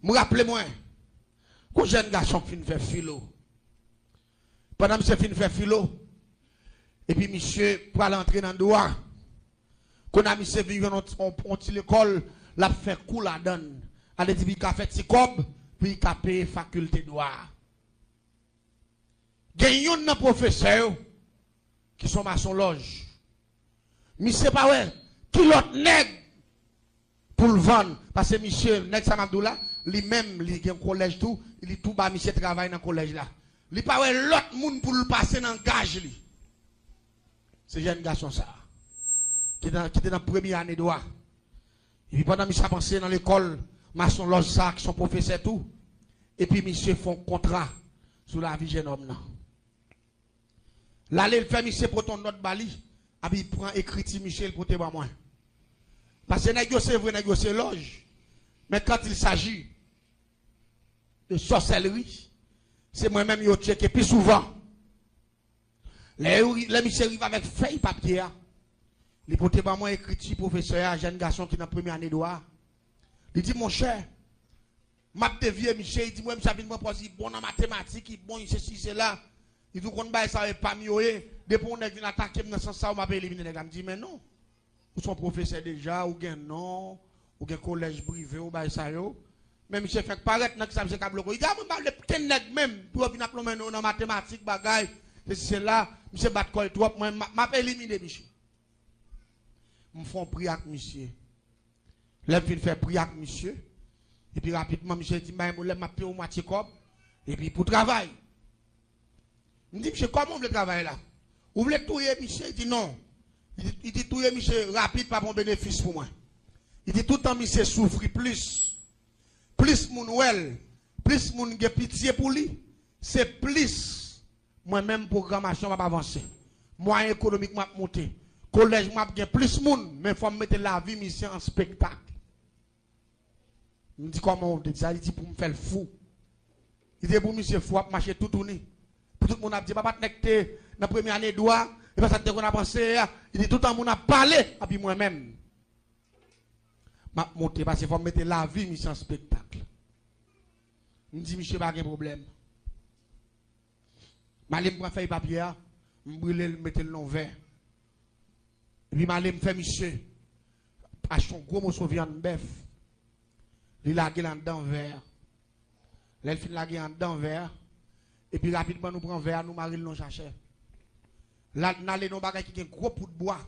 me rappelez-moi, quand jeune garçon fin faire philo. Pendant que monsieur fin faire philo, et puis monsieur pour aller entrer dans le droit, quand a monsieur venu dans l'école, l'a fait cool la donne. Elle dit qu'il a fait ses cob, puis il a payé faculté de droit. Il y a un professeur qui sont maçon loge. Monsieur pas ouais, qui l'autre nègre pour le vendre. Parce que monsieur, nègre Samadou lui-même, il a un collège tout, il est tout bas, monsieur travaille dans le collège là. Il pas ouais l'autre monde pour le passer dans le gage. C'est jeune garçon ça. Qui était dans la première année de droit. Et puis pendant que monsieur a pensé dans l'école, maçon loge ça, qui sont professeurs tout. Et puis monsieur font contrat sur la vie jeune homme là. Là, il fait monsieur pour ton note bali. Il prend écrit Michel pour te voir moi. Parce que négocier vrai négocier loge. Mais quand il s'agit de sorcellerie, c'est moi-même qui check. Et puis souvent, les monsieur arrive avec feuille papier. Il pour te voir moi écrit professeur, jeune garçon qui est dans la première année de droit. Il dit mon cher, m'a dévié Michel, il dit moi je suis bon en mathématiques, bon ceci c'est là. Il dit qu'on ne savait pas mieux. Depuis qu'on est venu attaquer dans ce sens, on m'a éliminé. Il me dit, mais non. Vous sont professeurs déjà, ou bien non, ou bien collège privé, ou bien ça. Même si je fais paraître, que ça me fait câble. Il dit, ah, mais le petit nègre même, pour venir appeler dans mathématiques, bagaille, c'est là, monsieur Batcoy, trop, moi, m'a éliminé, monsieur. Je fais prier avec monsieur. Là, je fais prier avec monsieur. Et puis rapidement, monsieur dit, je m'a payé au moitié corps. Et puis pour travail. Je me dis, monsieur, comment vous voulez travailler là? Vous voulez touiller, monsieur? Il dit non. Il dit, touiller, monsieur, rapide, pas bon bénéfice pour moi. Il dit, tout le temps, monsieur, souffre plus. Plus mon ouel, plus mon ge pitié pour lui, c'est plus moi-même, programmation va avancer. Moi, économique, m'a monter. Collège, m'a bien plus moun, mais il faut mettre la vie, monsieur, en spectacle. Il me dit, comment on dit ça? Il dit, pour me faire le fou. Il dit, pour monsieur, fou, marcher tout tourner. Pour tout le monde a dit, papa, dans la première année de droit, et pas ça qu'on a pensé, il dit, tout le monde a parlé, et puis moi-même. Je vais monter parce qu'il faut mettre la vie, mission en spectacle. Je me dis, monsieur, pas de problème. Je vais me faire papier, je vais brûler, mettre le nom vert. Et puis je vais faire, monsieur, acheter un gros morceau de viande bœuf. Il a gagné en dedans vert. Il fin la en dedans vert. Et puis rapidement, nous prenons verre, nous marine nous chercher. Là, nous allons dans bagage qui est un gros pot de bois.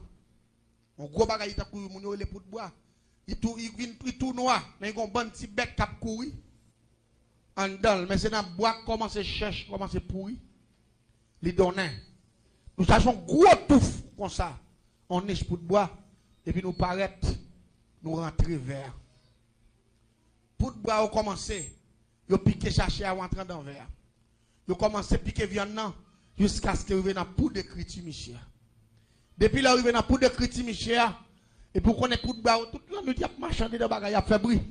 Un gros bagage qui est un pot de bois. Il tout noir. Mais il y a un bon petit bête qui a couru. En dedans, mais c'est dans le bois, comment c'est cherche, comment c'est pourri. Les donner. Nous sachons gros touffe comme ça. On niche pot de bois. Et puis nous paraître, nous rentrer vers. Pot de bois, on commence. Ils piqué chercher à rentrer dans le verre. Ils commencent à piquer viande jusqu'à ce qu'ils arrivent dans la poudre de Criti Michel. Depuis l'arrivée dans la poudre de Criti Michel, et pour qu'on ait poudre de bois, toute la nuit, il y a marchandé de bagaille, il y a fait bruit.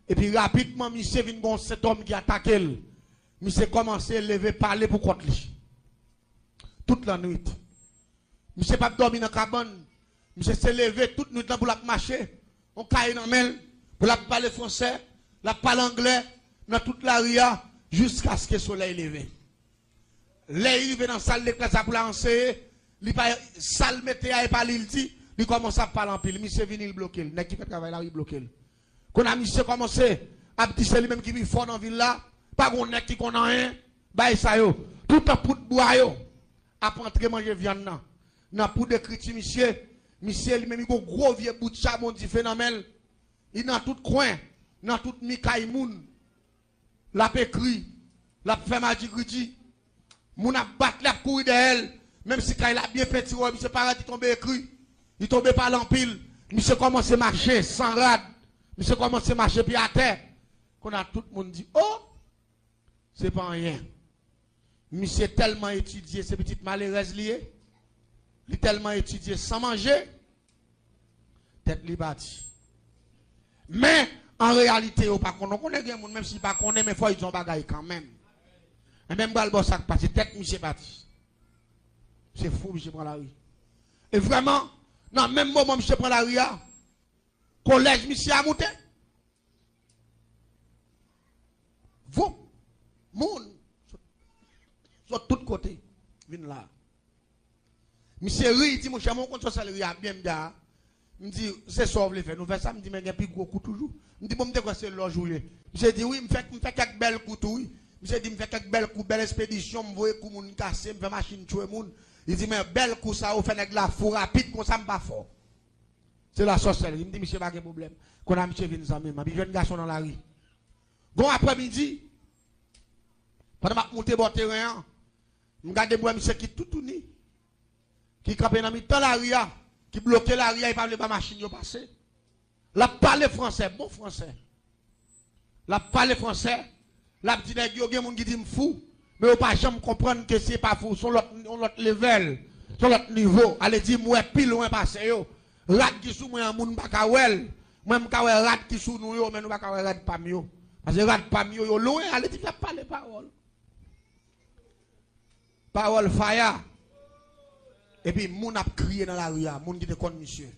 Et puis rapidement, monsieur vient dans cet homme qui attaque. Monsieur commence à lever, parler pour contre lui. Toute la nuit. Monsieur pas dormir dans la cabane. Monsieur s'est levé toute nuit pour la marcher. On caille dans la pour la parler français, la parler anglais, dans toute la ria, jusqu'à ce que le soleil lève. Là, il va dans la salle de classe pour lancer. Il va salle météo et parler, il dit, il commence à parler en pile. Monsieur vient, il bloque. Il qui fait travail là, il bloque. Quand a monsieur commencé à petit lui-même qui vit fort dans la ville là, pas qu'on nek qui qu'on a rien, bah ça yo, tout en poudre bois yo, à rentrer manger viande nan. Dans poudre de Criti monsieur lui-même il a gros vieux bout de charbon dit phénomène. Il dans tout coin, dans tout mikaï moun. La pécri, la fait magie Criti. Moun a battre la courir de elle, même si quand il a bien petit, monsieur pas il tombe écrit, il tombe par l'empile, monsieur commence à marcher sans rade. Monsieur commence à marcher puis à terre. Qu'on a tout le monde dit, oh, c'est pas rien. Monsieur tellement étudié, ces petites malheureuses liées. Il tellement étudié sans manger. Tête li bâti. Mais, en réalité, on pas connaît bien, même si pas connaît, mais il faut qu'ils ont bagaille quand même. Et même dans le bon sac passé, tête monsieur bâti. C'est fou, monsieur prend la rue. Et vraiment, dans le même moment, monsieur prend la rue, collège, monsieur a monté. Vous, moun, sur tous côtés, viens là. Monsieur Ri, dit, mon cher, mon compte social, il a bien m'da. Me dit, c'est ça, vous voulez faire. Nous faisons ça, me dit, mais il y a plus gros coup toujours. Me dit, bon, me dit, quoi, c'est l'heure jouer. Monsieur dit, oui, me fait quelques belles coups, oui. Monsieur dit, me fait quelques belles coups, belle expédition, me voyez coups, moun cassé, me fait machine tuer moun. Il dit, mais belle coup, ça, vous fait la fou rapide, comme ça, me pas fort. C'est la sorcellerie. Il me dit, monsieur, pas de problème. Qu'on a monsieur venu ça même. Je jeune garçon dans la rue. Bon après-midi, pendant que je monte bon terrain, je regarde moi, monsieur qui tout tourné. Qui campait dans la rue, qui bloquait la rue, il ne parlait pas machine de passer. La parle français, bon français. La parle français, la petite nègre, il y a des gens qui disent fou, mais on ne peut pas jamais comprendre que ce n'est pas fou, sur l'autre level, sur l'autre niveau. Allez dire, moi, pile loin passé, yo. Rat qui sous moi, moun bakawel. Moi, je suis rat qui sous nous, mais nous ne pouvons pas rat pas mieux. Parce que rat pas mieux, yo loin, allez dire, pas les paroles. Parole fire. Et puis, moun a crié dans la rue, moun qui te connaît, monsieur.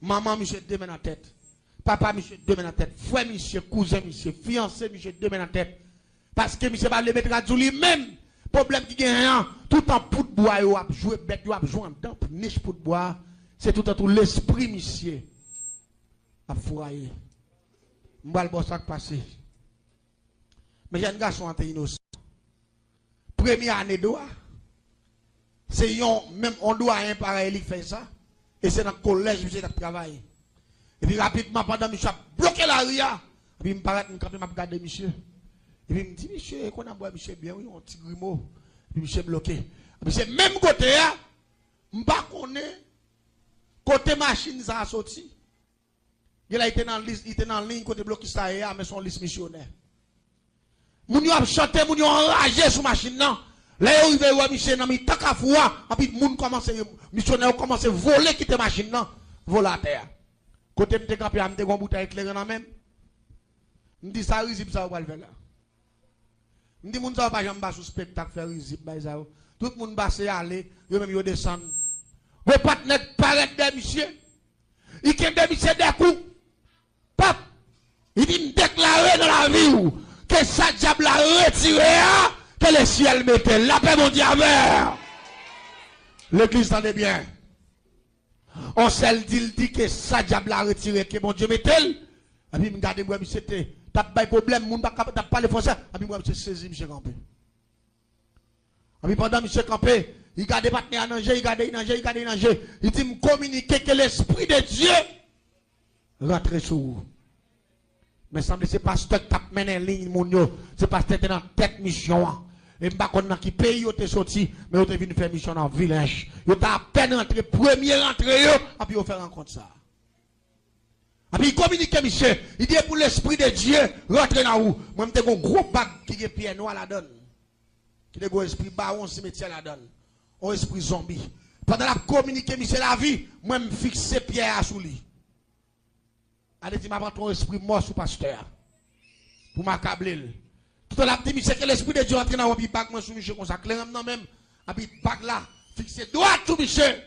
Maman, monsieur, deux mains en tête. Papa, monsieur, deux mains en tête. Frère, monsieur, cousin, monsieur, fiancé, monsieur, deux mains en tête. Parce que monsieur va le mettre à lui-même. Problème qui gagne, tout en poudre bois, il a joué bête, il a joué en dedans, niche poudre bois. C'est tout en tout l'esprit, monsieur. A fourraillé. M'bal bon ça passé. Mais j'ai un garçon en innocent. Première année d'oua. C'est même on doit un pareil qui fait ça. Et c'est dans le collège monsieur qui travaille. Et puis rapidement pendant monsieur a bloqué la ria. Et puis il me paraît que m'a regardé monsieur. Et puis il me dit monsieur qu'on a boit monsieur bien oui un petit grimaud. Et puis monsieur bloqué. Et puis c'est même côté là. M'pas connaît côté machine ça a sorti. Il était dans liste, il était dans ligne côté bloqué ça mais son liste missionnaire. Moun yo a chanté, moun yo enragé sur machine non. Là il arrive ouais monsieur nan mi takafoua, et puis moun commence missionnaire commence voler quitter machine non, voler à terre. Côté m'te campé m'te gon bouteille éclairée dans même. M'di ça risible ça va le faire là. M'di moun ça pas jamais sous spectacle faire risible ba ça. Tout le monde passe aller, yo même yo descend. Vos partenaires paraît de monsieur. Il kembe monsieur des coups. Pap, il dit me déclarer dans la vie que ça diable a retiré que le ciel mettait la paix mondiale vers. L'église tendait bien. On s'est dit que ça diable a retiré que mon Dieu mettait. Et puis me garder moi monsieur t'as pas de problème, moun pas parler français. Et puis moi monsieur saisi monsieur campé. Et puis pendant monsieur campé, il garde partenaire à nager, il garde nager. Il dit me communiquer que l'esprit de Dieu rentre sur vous. Mais semble c'est pasteur qui tape mené ligne mon yo, c'est pasteur qui dans tête mission. Et m'pa connait qui pays yo te sorti, mais yo te vinn faire mission dans village. Yo t'a à peine rentré premier rentré yo, et puis yo fait rencontre ça. Et puis il communique monsieur, il dit pour l'esprit de Dieu rentrer dans vous. Moi m'te un gros bac qui est pierre noir la donne. Qui est un esprit baron cimetière la donne. Un esprit zombie. Pendant la communiquer monsieur la vie, moi me fixer pierre sous lui. Allez, dis, m'a ton esprit mort sous pasteur. Pour m'accabler. Tout à l'heure, dit, c'est que l'esprit de Dieu entre dans le bac, moi, sous Michel, comme ça, clair, non, même. Et puis, bac là, fixé droit tout Michel.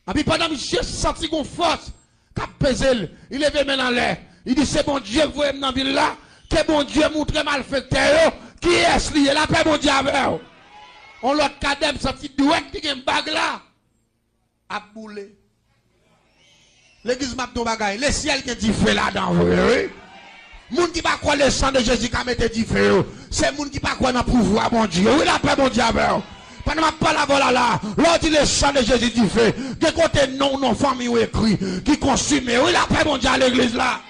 Et puis, pendant Michel, senti qu'on force, qu'a pesé, il lève main en l'air. Il dit, c'est bon Dieu, vous êtes dans la ville là, que bon Dieu montre malfaiteur, qui est-ce lié, la paix, bon Dieu, avec vous. On l'autre cadem, senti droit, qui a une bague là, à bouler. L'église m'a dit bagaille, le ciel qui dit feu là-dedans, oui. Moun qui pas croire le sang de Jésus qui a mis dit feu, c'est moun qui pas croire dans le pouvoir, mon Dieu. Oui, la paix, mon Dieu, avec vous. Pendant que je parle voilà là, l'on dit le sang de Jésus dit feu, que côté non, famille ou écrit, qui consume, oui, la paix, mon Dieu, à l'église là.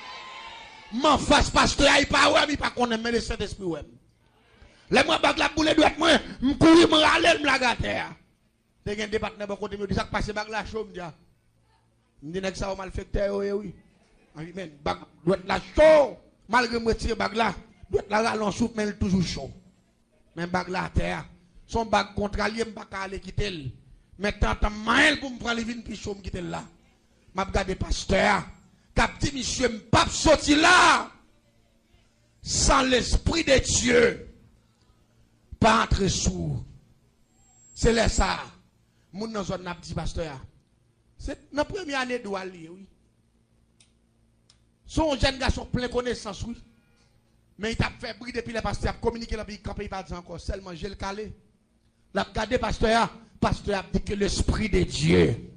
M'en face, pasteur, il pas ouais, il pas connaît, mais le Saint-Esprit, ouais. Les moi, bag la boule doit être moi, m'courir, m'râler, m'la terre. T'es un département, bon côté, me dit ça, passe bag la chaud, m'dia. Je dis que ça va mal fait, oui. Amen. Bag doit être la chaud. Malgré me retirer bag là, doit être la rallon soupe, mais elle toujours chaud. Mais bag là à terre. Son bag contralier, je ne peux pas aller quitter. Mais tant mal pour me prendre les vins puis chaud, me quitter là. Je regarde pasteur. Cap dit, monsieur, je ne peux pas sortir là. Sans l'esprit de Dieu. Pas entrer sous. C'est là ça. Moun nan zone n'a dit pasteur. C'est la première année de Ali, oui. Son jeune garçon plein de connaissances, oui. Mais il t'a fait bruit depuis le pasteur a communiqué là, puis il pas dit encore, seulement j'ai le calé. L'a regardé pasteur a dit que l'esprit de Dieu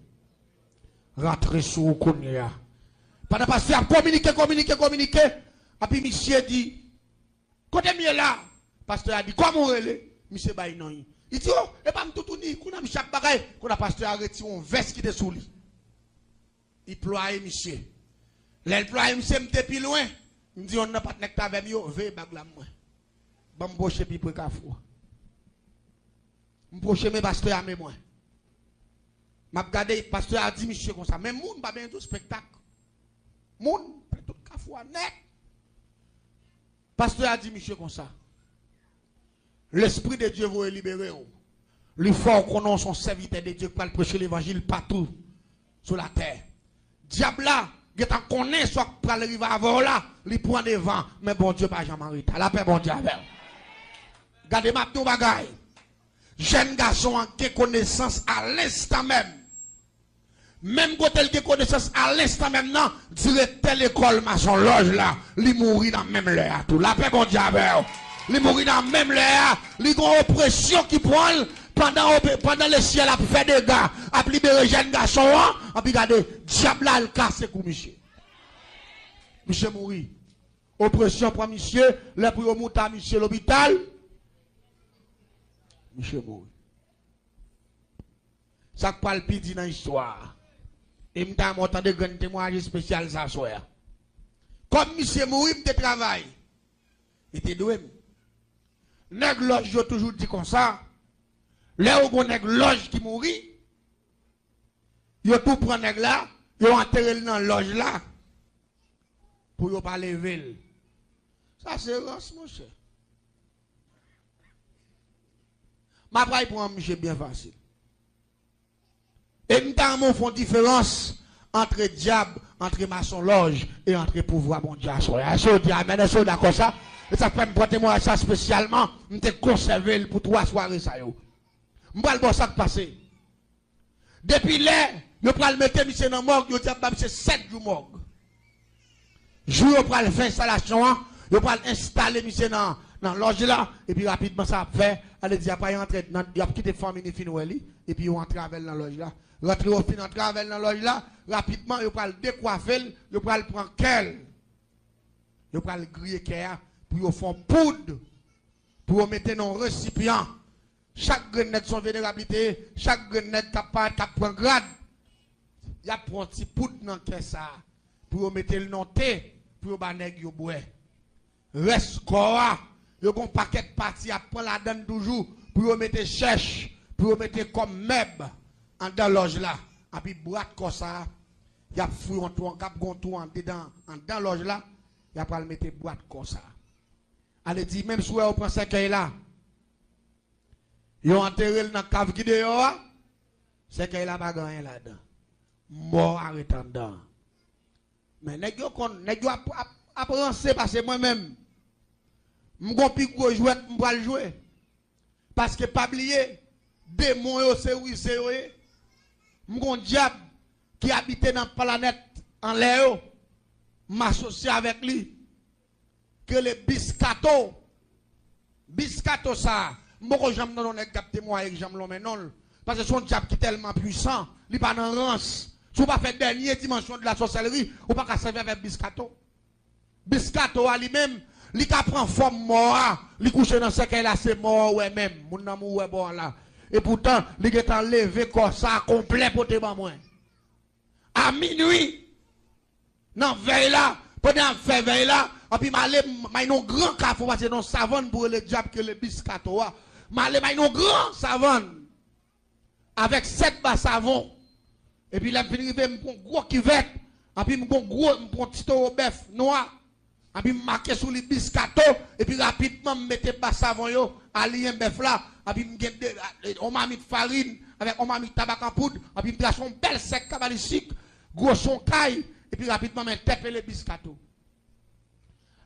rentre sur Kounia. Pendant que pasteur a communiqué, et puis monsieur dit, côté mieux là, pasteur a dit, comment on est? Monsieur Baye non. Il dit, oh, et pas tout ni, qu'on a mis chaque bagaille, qu'on a pasteur arrêté un veste qui était sous lui. Il ploie monsieur. Là, il ploie monsieur, m'était plus loin. Il dit, on n'a pas de nectar avec moi, veille bag la moi. Bon, m'broche puis pour kafou. M'broche mes pasteur à moi. M'a regardé, pasteur a dit, monsieur, comme ça. Même moun, pas bien tout spectacle. Moun, tout kafou net. Pasteur a dit, monsieur, comme ça. L'Esprit de Dieu vous libérer. Le fort qu'on a son serviteur de Dieu pour prêcher l'évangile partout sur la terre. Diable là, il connaît soit pour arriver avant là, il prend des vents, mais bon Dieu pas jamais arrêté. La paix bon Dieu avec. Regardez ma tout bagaille. Jeune garçon qui connaissance à l'instant même. Même quand elle a connaissance à l'instant même, non, directeur l'école maçon loge là, il mourit dans même l'heure. Tout la paix bon Dieu avec. Il mourit dans même l'heure. Il y a une oppression qui prend pendant le ciel a fait des gars, a libéré jeune garçon, a regardé, diable a le casse pour monsieur. Monsieur mourit. Oppression pour monsieur, le pour monter à monsieur l'hôpital. Monsieur mourit. Ça parle pidi dans l'histoire. Et m'ta montant de grands témoignages spécial ça soir. Comme monsieur mourit, m'te travail. Il était doué. Nèg loge yo toujours dit comme ça. Là où on nèg loge qui mourit, yo tout prend nèg là, yo enterré dans loge là pour yo pas lever. Ça c'est rance mon cher. Ma braille pour un monsieur bien facile. Et nous font différence entre diable, entre maçon loge et entre pouvoir bon Dieu. Est-ce que amen, est-ce que d'accord ça? Et ça fait me porter moi ça spécialement, me te conserver pour 3 soirées ça yo. M'pral bon ça passer. Depuis là, yo pral mettre monsieur dans morgue, yo dit ba monsieur 7 jours morgue. Jour yo pral faire installation, yo pral installer monsieur dans loge là et puis rapidement ça fait, allez dire pas y entrer dans y a quitter famille finoueli et puis yo entrer avec dans loge là. Rentrer au fin entrer avec dans loge là, rapidement yo pral décoiffer, yo pral prendre quel. Yo pral griller kaya pour yo font poudre pour mettre dans un récipient. Chaque grenade son vénérabilité, chaque grenade t'a prend grade. Y a prend petit poudre dans caisse ça pour mettre le nom thé pour ba nèg yo boire. Reste quoi, yo gon paquet parti a prend la donne toujours pour mettre cherche, pour mettre comme meuble en dans loge là. Et puis boîte comme ça, y a fouille en tout en cap gon tout en dedans en dans loge là, y a pas le mettre boîte comme ça. Allez dit même si on prend cercueil là. Ils ont enterré dans la cave qui dehors, c'est qu'il n'a pas gagné là-dedans. Mort arrêtant dedans. Mais nèg yo appréhenser parce que moi-même, m'gon pi gros jouet, m'pa le jouer. Parce que pas oublier, démon yo c'est oui c'est yo. M'gon diable qui habitait dans la planète en l'air, m'associer avec lui. Que le biscato ça. M'boko j'aime non nèg capter moi avec j'aime l'homme non parce que son diable qui est tellement puissant, il pas dans rance. Si vous pas fait dernière dimension de la sorcellerie, ou pas qu'à servir avec biscato. Biscato à lui-même, il ka prend forme mort, il couche dans ce qu'elle a c'est mort ouais même, mon amour ouais bon là. Et pourtant, il est enlevé comme ça complet pour te ban moi. À minuit, dans veille là, pendant fait veille là, et puis m'aller un grand café parce que non savane pour le diable que le biscato a. M'aller un grand savane avec 7 bas savon. Et puis là fini me prend gros cuvette, et puis me prend petit bœuf noir. Et puis marqué sur le biscato et puis rapidement me mettre bas savon yo, allier bœuf là, et puis me on m'a mis farine avec on m'a mis tabac en poudre, et puis me trace un bel sec cabalistique, gros son caille et puis rapidement me taper le biscato.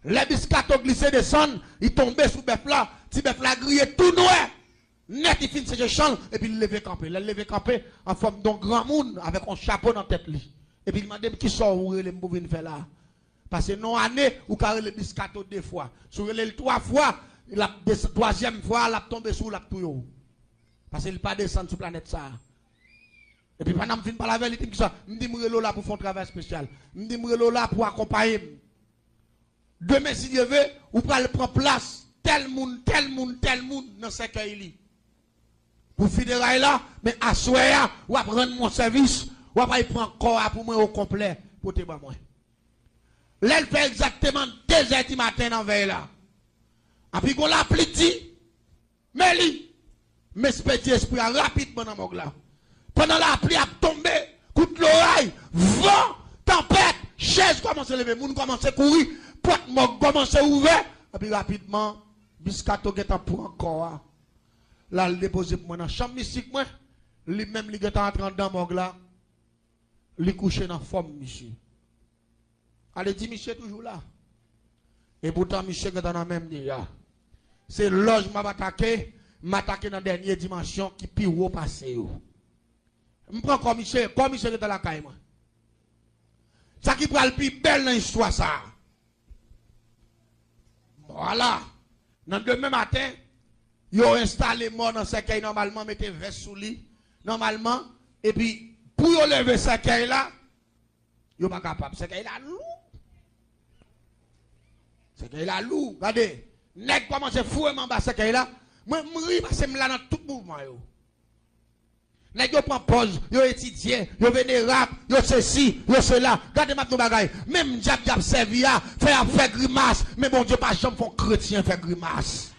Les biscato glissé descendent, il tombait sous bœuf là, petit bœuf là grillé tout noir. Net il finit ses champs et puis il levé campé. Il levé campé en forme d'un grand monde avec un chapeau dans la tête. Et puis il m'a dit qui sort où il est faire là. Parce que non année, ou carré le biscato 2 fois. Sur le 3 fois, la 3e fois, la tombe sur la touyo. Parce qu'il pas descendre sur la planète ça. Et puis pendant que je finis par la vérité, je dis que là pour faire un travail spécial. Je dis que là pour accompagner. Demain, si Dieu veut, ou pas le prendre place, tel monde dans ce cas-là. Pour finir là, mais à soir, ou à prendre mon service, ou à prendre corps pour moi au complet, pour te moi. L'elle fait exactement 2h du matin dans veille là. Et puis qu'on l'a petit, mais lui, mais petit esprit rapidement dans mon là. Pendant la pluie a tombé, coup de l'oreille, vent, tempête, chaise commence à lever, moun commence à courir, porte mort commence à ouvrir, et puis rapidement, biscato est en pour encore. Là, il dépose pour moi dans la chambre mystique, moi, lui-même, il est en train dans mon là, il couche dans la forme, monsieur. Allez, dit, monsieur, toujours là. Et pourtant, monsieur, est dans la même déjà. C'est l'âge m'a attaqué dans la dernière dimension qui pire au passé. Je prends comme monsieur est dans la caille. Ça qui prend le plus belle dans l'histoire, ça. Voilà. Dans demain matin, ils ont installé mort dans ce caille normalement, mettez veste sous lit. Normalement, et puis, pour lever ce caille là, ils ne sont pas capables. Ce caille là, lourd. Ce caille là, lourd. Regardez. Nèg commence à fouer en bas ce caille là. Moi, je ris parce que je suis là dans tout mouvement. Nèg yo prend pause, yo étudie, yo vénérable, yo ceci, yo cela. Regardez ma bagaille. Même diable servi à faire grimace, mais bon Dieu pas jamais font chrétien faire grimace.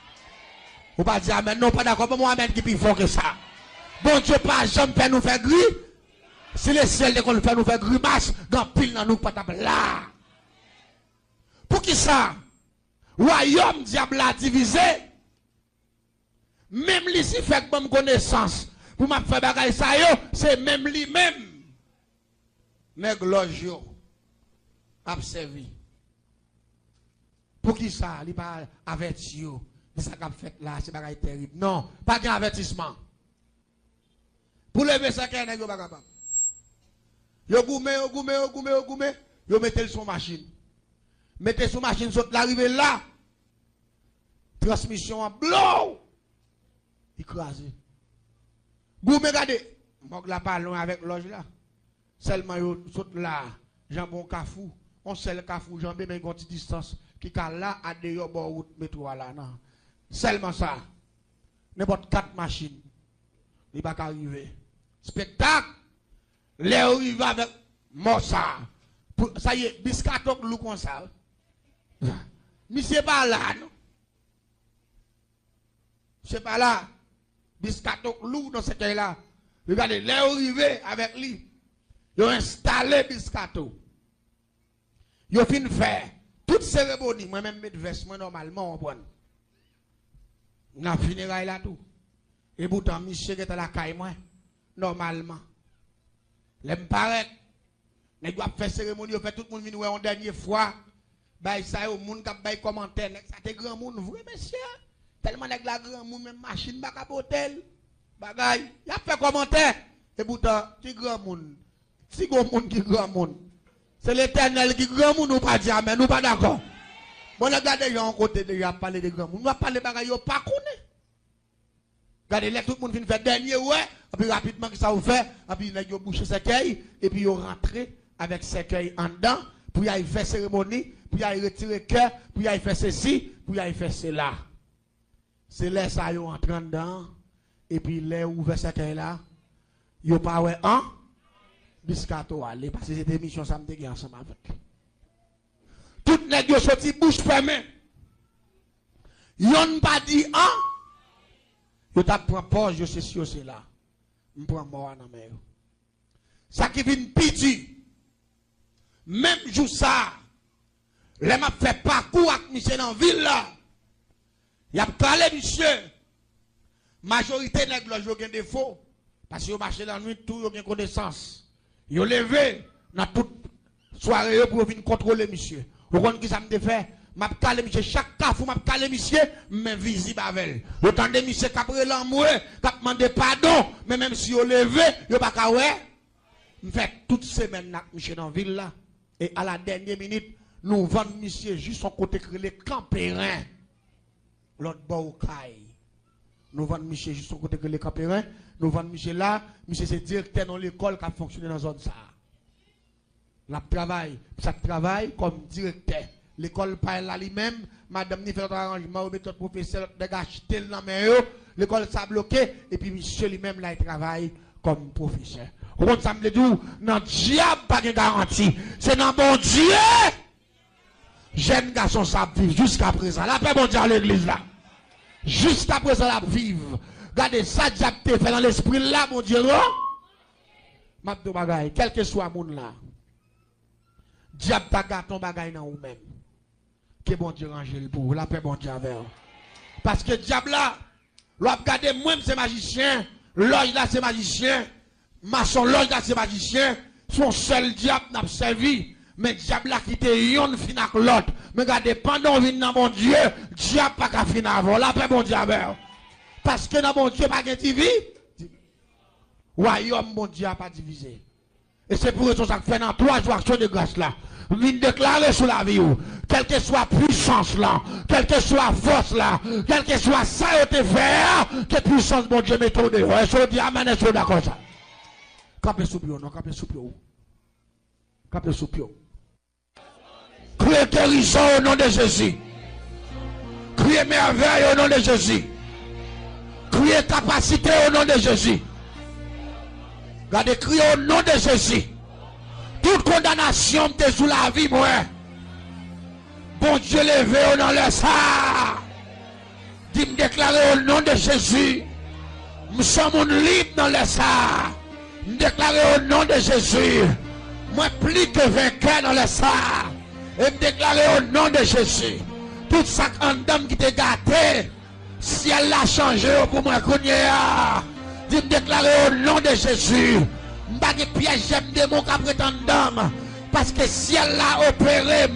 Ou pas dire amen, non pas d'accord, pas moi amen qui plus fort que ça. Bon Dieu pas jamais faire nous faire gris. Si le ciel de qu'on fait nous faire grimace, dans pile dans nous pas là. Pour qui ça? Royaume diable a divisé. Même lui si fait bonne connaissance. Pour m'a faire bagaille ça yo, c'est même lui-même. Mais gloire yo a servi. Pour qui ça? Il pas averti yo. C'est ça qu'a fait là, c'est bagaille terrible. Non, pas d'avertissement. Pour lever ça qu'un nèg yo pas capable. Yo goumé, yo mettez son machine. Mettez son machine saute l'arriver là. Transmission en blow. Écrasé. Goumé regardez. Mok la pas loin avec l'oge là. Seulement yo saute là. Jambon Kafou. On sel Kafou jambé mais une petite distance qui ka là à dehors bord route métro là non. Seulement ça. N'importe 4 machines. Il va pas arriver. Spectacle. Les arrive avec Mossa. Ça y est, biscato lou comme ça. Monsieur pas là, non? Monsieur pas là. Biscato lou dans ce cas-là. Regardez, les arrivé avec lui. Ils ont installé biscato. Ils ont fini faire toute cérémonie. Moi-même, mettre vêtements normalement, on prend. On a fini là tout. Et pourtant, monsieur est à la caille, moi, normalement. L'aime paraît. Nous avons fait cérémonie, fait tout le monde venir en dernière fois. Bah, ça, au monde qui a fait commentaire. Ça, c'est grand monde, vrai, monsieur. Tellement de la grand monde, même machine, baka hôtel. Bagay. Il a fait commentaire. Et pourtant, qui grand monde. Si grand monde qui grand monde. C'est l'éternel qui grand monde, nous pas dire, mais nous pas d'accord. Bon, regardez, il y a un côté déjà parler de grand monde. Nous va parler de bagay, pas connaît. Regardez, là, tout le monde vient faire dernier, ouais. Et puis rapidement, que ça vous fait. Et puis, il a bouché ses cueils. Et puis, il rentre avec ses cueils en dedans. Puis, il fait cérémonie. Puis, il retire le cœur. Puis, il fait ceci. Puis, il fait cela. C'est là, ça, il entre dedans. Et puis, là, ouvert ses cueils là. Il pas ouais, hein? Biscato, allez. Parce que cette émission, ça me dégueule ensemble avec. Tout le monde sorti bouche fermée. Yon pas dit, hein? Yo t'a prend pause, je sais si c'est là. Je prends mort dans mer. Ça qui vient piti. Même jour ça, les m'a fait parcours avec monsieur dans la ville là. Y a parlé monsieur. Majorité nèg là yo gen défaut parce que yo marché la nuit tout yo gen connaissance. Yo levé dans toute soirée pour venir contrôler monsieur. Vous comprenez qui ça me fait? M'a calé monsieur chaque cafou m'a calé monsieur mais visible avec. Vous tendez monsieur capre l'amour, cap demander pardon, mais même si vous levé, vous pas ka ouais. Me fait toute semaine nak monsieur dans ville là et à la dernière minute nous vendons monsieur juste son côté que les campérins. L'autre bord au caille. Nous vendons monsieur juste son côté que les campérins. Nous vendons monsieur là, monsieur c'est directeur dans l'école qui a fonctionné dans la zone ça. La travail, ça travaille comme directeur. L'école parle là lui-même, madame ni fait notre arrangement, met notre professeur dégage tel dans main l'école ça bloqué et puis monsieur lui-même là il travaille comme professeur. Comment ça me dit dans diable pas de garantie, c'est dans bon Dieu. Jeune garçon ça vivre jusqu'à présent. La paix bon Dieu à l'église là. Jusqu'à présent la vivre. Regardez ça diable fait dans l'esprit là mon Dieu non. Mabdo bagay, quel que soit monde là. Diable ta gâte ton bagay dans ou même. Que bon Dieu range le pour la paix bon Dieu avec. Parce que diable là, l'on regarder moi c'est magicien, l'ange là c'est magicien, maçon l'ange là c'est magicien, son seul diable n'a servi, mais diable là qui te yon fin avec l'autre. Mais regardez pendant vient dans mon Dieu, diable pas qu'à fin avant, la paix bon Dieu avec. Parce que dans mon Dieu pas de TV. Royaume mon Dieu pas divisé. Et c'est pour ça que fait dans 3 jours action de grâce là. Vient déclarer sur la vie, quelle que soit puissance là, quelle que soit force là, quelle que soit ça te faire, que puissance mon Dieu mette au dehors. Est-ce que dit amen, est-ce que d'accord ça? Capé sous pied, non, capé sous pied. Capé sous pied. Criez guérison au nom de Jésus. Criez merveille au nom de Jésus. Criez capacité au nom de Jésus. Regardez, criez au nom de Jésus. Toute condamnation t'es sous la vie, moi. Bon Dieu, levé au nom de ça. Dis me déclarer au nom de Jésus. Nous sommes libres dans le ça. Me déclarer au nom de Jésus. Moi, plus que vainqueur dans le ça. Et me déclarer au nom de Jésus. Tout ça en dame qui t'est gâté. Si elle l'a changé pour moi, dis me déclarer au nom de Jésus. Pas de piège, j'aime des mots qu'à prétendant. Parce que si elle l'a opéré,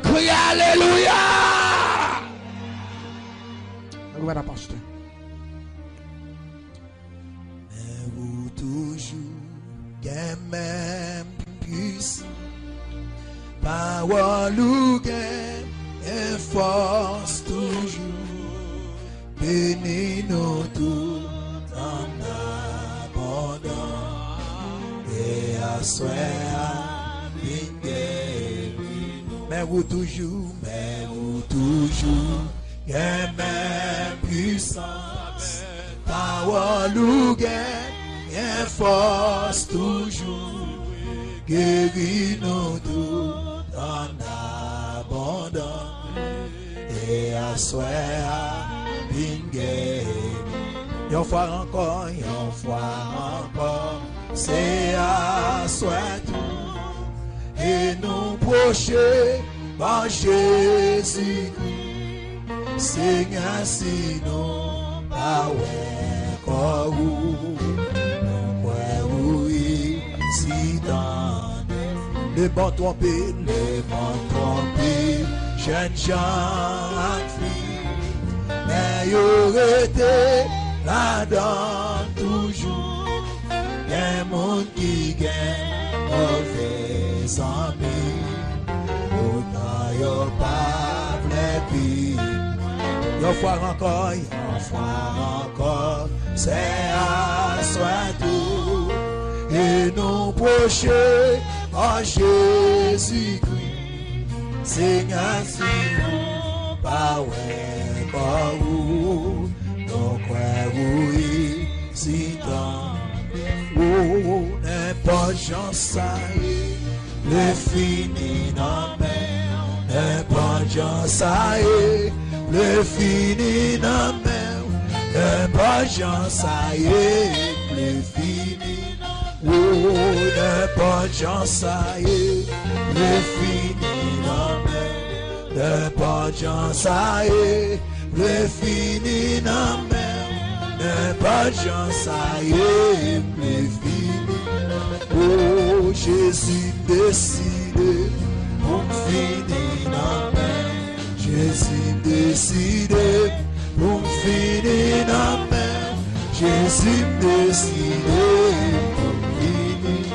criez Alléluia. Voilà, pasteur. Mais vous toujours, gain même puissant. Parole ou gain, et force toujours. Bénis-nous tout en abondance. Et à soi, mais vous toujours, gain même puissance, parole ou gain force toujours, guéris-nous tout en abondance, et à soi, une fois encore, c'est à soi tout, et nous procher par Jésus-Christ, Seigneur, sinon, pas ouais, oui, si dans les bons trompés, jeunes gens, filles, mais y aurait été là-dedans toujours. Un monde qui gagne mauvais amis, on n'a pas plaisir. Une fois encore, c'est à soi tout, et nous procher en Jésus-Christ, Seigneur, si nous pas ouais, pas où, donc oui, si tant. Oh, n'importe j'en sais, le fini dans mer, n'importe j'en sais, le fini dans mer, n'importe j'en sais, le fini, oh, n'importe j'en sais, le fini dans mer, n'importe j'en sais, le fini dans mer. Pas j'en sais plus fini. Oh Jésus décidé pour finir dans mer. Jésus décidé pour finir dans mer. Jésus décidé pour finir.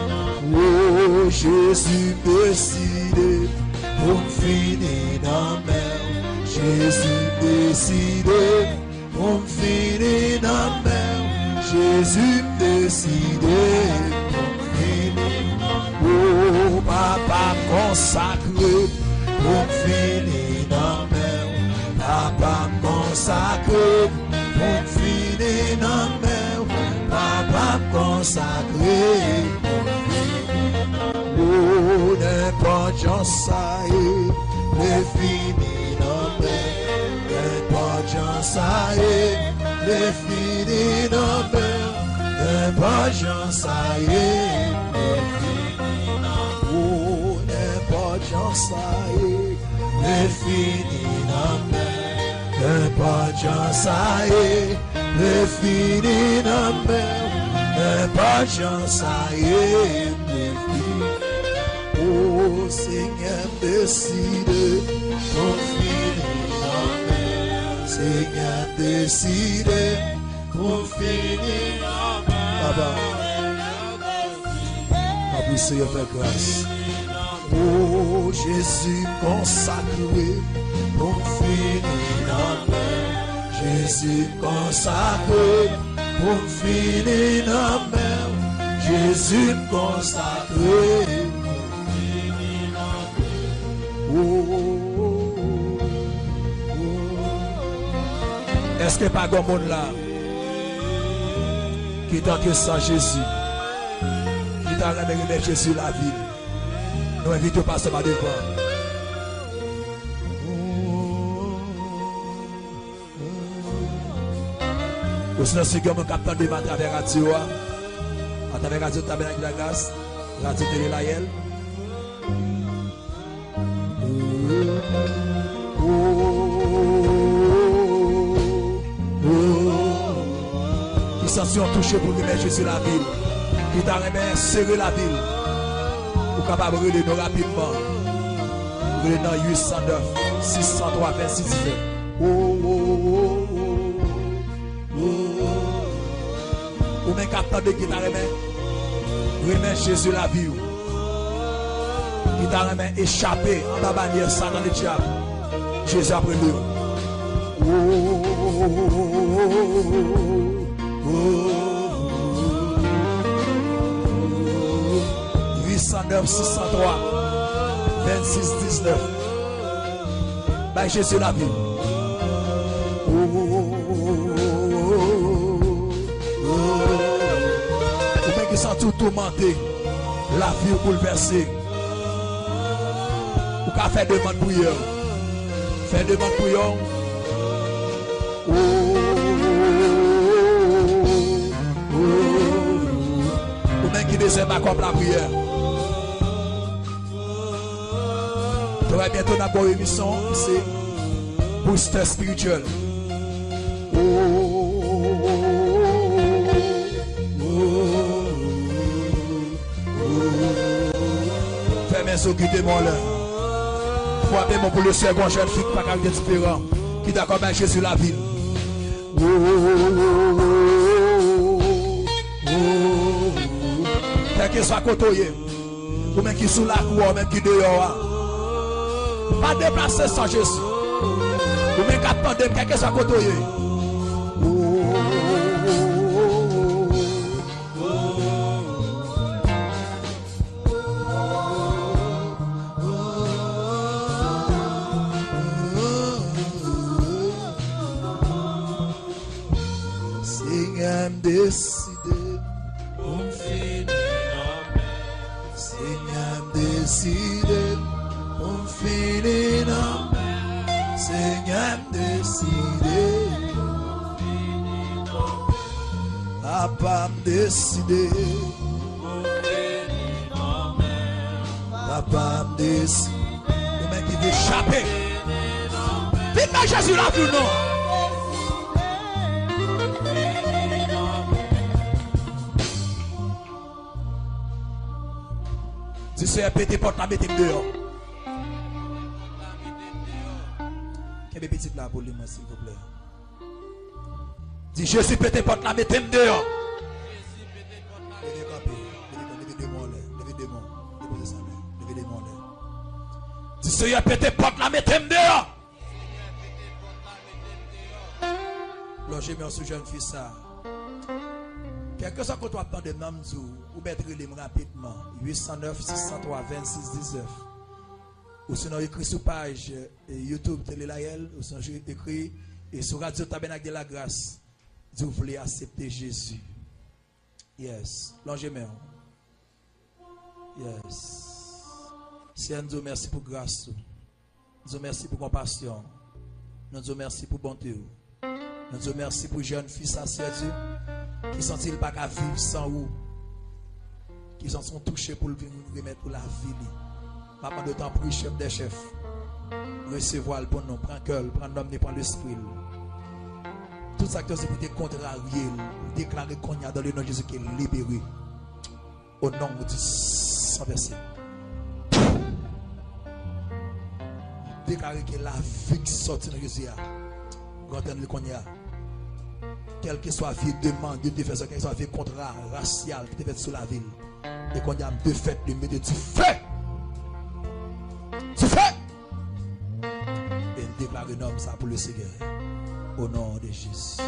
Oh Jésus décidé pour finir dans la mer. Jésus décidé pour finir dans la mer. Jésus décidé pour finir dans la mer. Oh, papa consacré pour finir dans la mer. Papa consacré pour finir dans la mer. Papa consacré. Oh, n'importe j'en sais, les finis dans la mer. N'importe j'en sais, les finis dans la mer. N'importe j'en sais, les finis dans la mer. Oh, n'importe j'en sais, les finis dans la mer. N'importe j'en sais, les finis dans la mer. N'importe j'en sais, les finis. Oh, Seigneur, décide pour finir dans la mer. Seigneur, décide pour finir dans la mer. Papa, Seigneur, fais grâce. Oh, Jésus consacré pour finir dans la mer. Jésus consacré pour finir dans la mer. Jésus consacré. Est-ce que pas grand monde là qui tente sans Jésus, qui t'a remis Jésus la ville? Nous invitons pas ce matin devant. Ou sinon, si vous avez un capteur de matin avec radio, à travers radio Tabernacle de la Grâce, radio Télé Layel. Qui s'en touché pour remettre Jésus la ville, qui t'a remis serrer la ville, pour capable de nous rapidement. Vous dans 809 603 26 17. Ou même capteur de qui t'a remettre Jésus la vie. Qui t'a remis échappé en la bannière Satan le diable. Jésus après lui. 809 603 26 19. Bah Jésus la vie. Ou bien qui sont tout tourmentés, la vie bouleversée. Ou qu'à faire demande pour eux. Faire demande pour eux. Ou même qui ne désire pas comme la prière. Très bientôt dans la émission, c'est Booster Spirituel. Fermez ce qui démon là. Faut pour le second jeune fille pas caractère différent. Qui d'accord avec Jésus la ville. Quel que soit côtoyé, ou même qui sous la cour, ou même qui dehors. Pas déplacer sans Jésus. Ou même qu'attendez, quel que soit côtoyé. Seigneur décidé pour finir dans la mer. Seigneur décidé pour finir dans la mer. Seigneur décidé pour finir dans la mer. Papa décidé pour finir dans la mer. Papa décidé. Le mec qui veut échapper. Vite dans Jésus là pour nous. Si c'est pété porte la mettez dehors. Quel est petit là pour lui, s'il vous plaît? Dis Jésus pété porte la mettez dehors. Dis Seigneur, pété porte la mettez-moi dehors. Logez moi ce jeune fils ça. Quelque chose que tu attends de nom ou mettre les rapidement 809 603 26 19 ou sinon écrit sur page YouTube Télé Laël ou sinon écrit et sur Radio Tabernacle de la Grâce. Vous voulez accepter Jésus. Yes. Longez moi. Yes. Seigneur, nous merci pour grâce. Nous merci pour compassion. Nous merci pour bonté. Nous merci pour jeune fils à Dieu qui sont-ils pas qu'à vivre sans vous, qui sont touchés pour le remettre pour la vie. Papa de temps pour chef des chefs, recevoir le bon nom, prendre cœur, prendre l'homme, prendre l'esprit. Tout ça c'est pour te contrarier, pour déclarer qu'on y a dans le nom de Jésus qui est libéré. Au nom de Saint verset. Déclarer que la vie qui sort de Jésus, quand on y a. Quelle que soit la vie de demande, de défense, quelle que soit la vie contrat, raciale qui est faite sur la ville. Et qu'on y a de fait, de mettre du feu. Du feu. Et déclare un homme ça pour le Seigneur. Au nom de Jésus.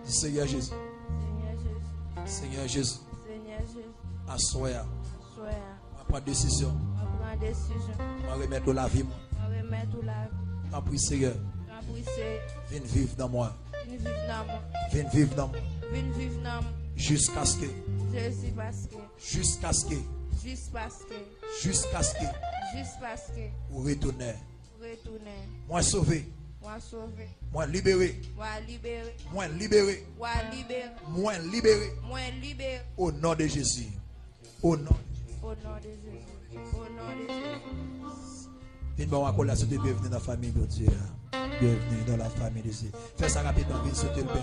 Dis Seigneur Jésus. Seigneur Jésus. Seigneur Jésus. Assoya. On va prendre décision. On va remettre la vie. On prie Seigneur. Viens vivre dans moi. Viens vivre dans moi. Jusqu'à ce que. Jusqu'à ce que. Vous retournez. Moi sauvé. Moi libéré. Moi libéré. Moi libéré. Au nom de Jésus. Au nom de Jésus. Viens voir la collation de bienvenue dans la famille de Dieu. Bienvenue dans la famille de Dieu. Fais ça rapidement, viens sauter le bienvenue.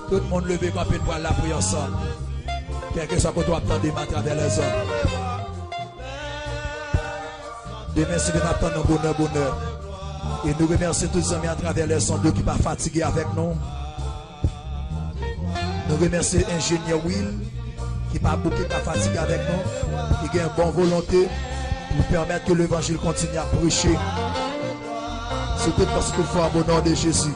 Tout le monde levé comme une voile la prière ensemble. Quelque chose que tu attends à travers les hommes. Demain, si nous attendons bonheur. Et nous remercions tous les amis à travers les ondes qui ne sont pas fatigués avec nous. Nous remercions l'ingénieur Will qui n'a pas fatigué avec nous. Qui a une bonne volonté pour permettre que l'évangile continue à prêcher. Surtout parce qu'il faut au nom de Jésus.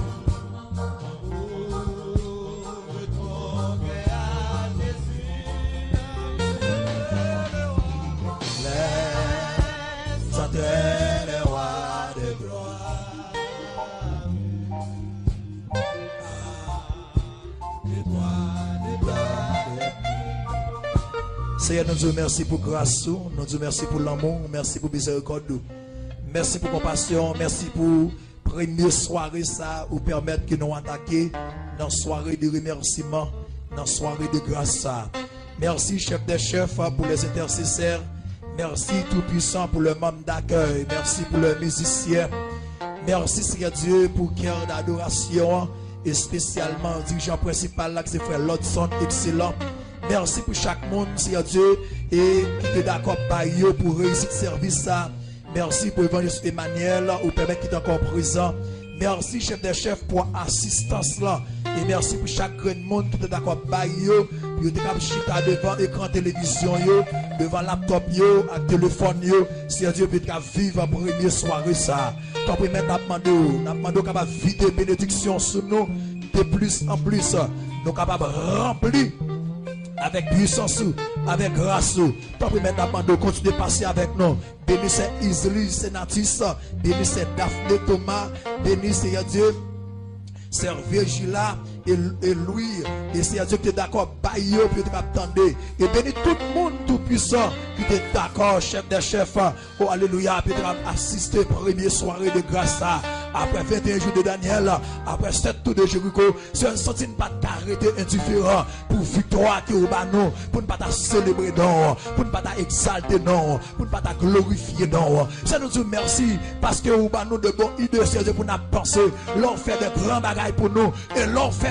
Seigneur, nous disons merci pour grâce, nous disons merci pour l'amour, merci pour miséricorde, merci pour compassion, merci pour première soirée ça, ou permettre que nous attaquions dans soirée de remerciement, dans soirée de grâce ça. Merci chef des chefs pour les intercesseurs, merci tout puissant pour le membre d'accueil, merci pour le musicien, merci Seigneur Dieu pour cœur d'adoration et spécialement dirigeant principal là que c'est frère Lodson excellent. Merci pour chaque monde, Seigneur Dieu, et qui est d'accord pour réussir ce service. Merci pour l'évangéliste Emmanuel, ou permettre qu'il est encore présent. Merci, chef des chefs, pour l'assistance là. Et merci pour chaque grand monde qui est d'accord pour être chita devant l'écran télévision, devant laptop, avec téléphone. Seigneur Dieu, peut vivre la première soirée. Ça. Quand vous mettez à demander capable de vider bénédiction sur nous, de plus en plus, nous sommes capables de remplir. Avec puissance, avec grâce, tant que maintenant de continuer à passer avec nous. Bénissez Isli, Sénatis, bénissez Daphné Thomas, bénissez Dieu, Servier Gila et Louis, et c'est Dieu qui est d'accord, Bayo, puis attendez, et bénis tout le monde tout puissant qui est d'accord, chef des chefs, oh alléluia, puis assister première soirée de grâce. Après 21 jours de Daniel, après 7 tours de Jéricho, c'est un sentiment pas t'arrêter indifférent pour victoire qui est au bas non, pour ne pas célébrer non, pour ne pas exalter non, pour ne pas glorifier non. Ça nous dit merci parce que au bas nous de bonnes idées, c'est pour nous penser, l'on fait de grands bagailles pour nous et l'on fait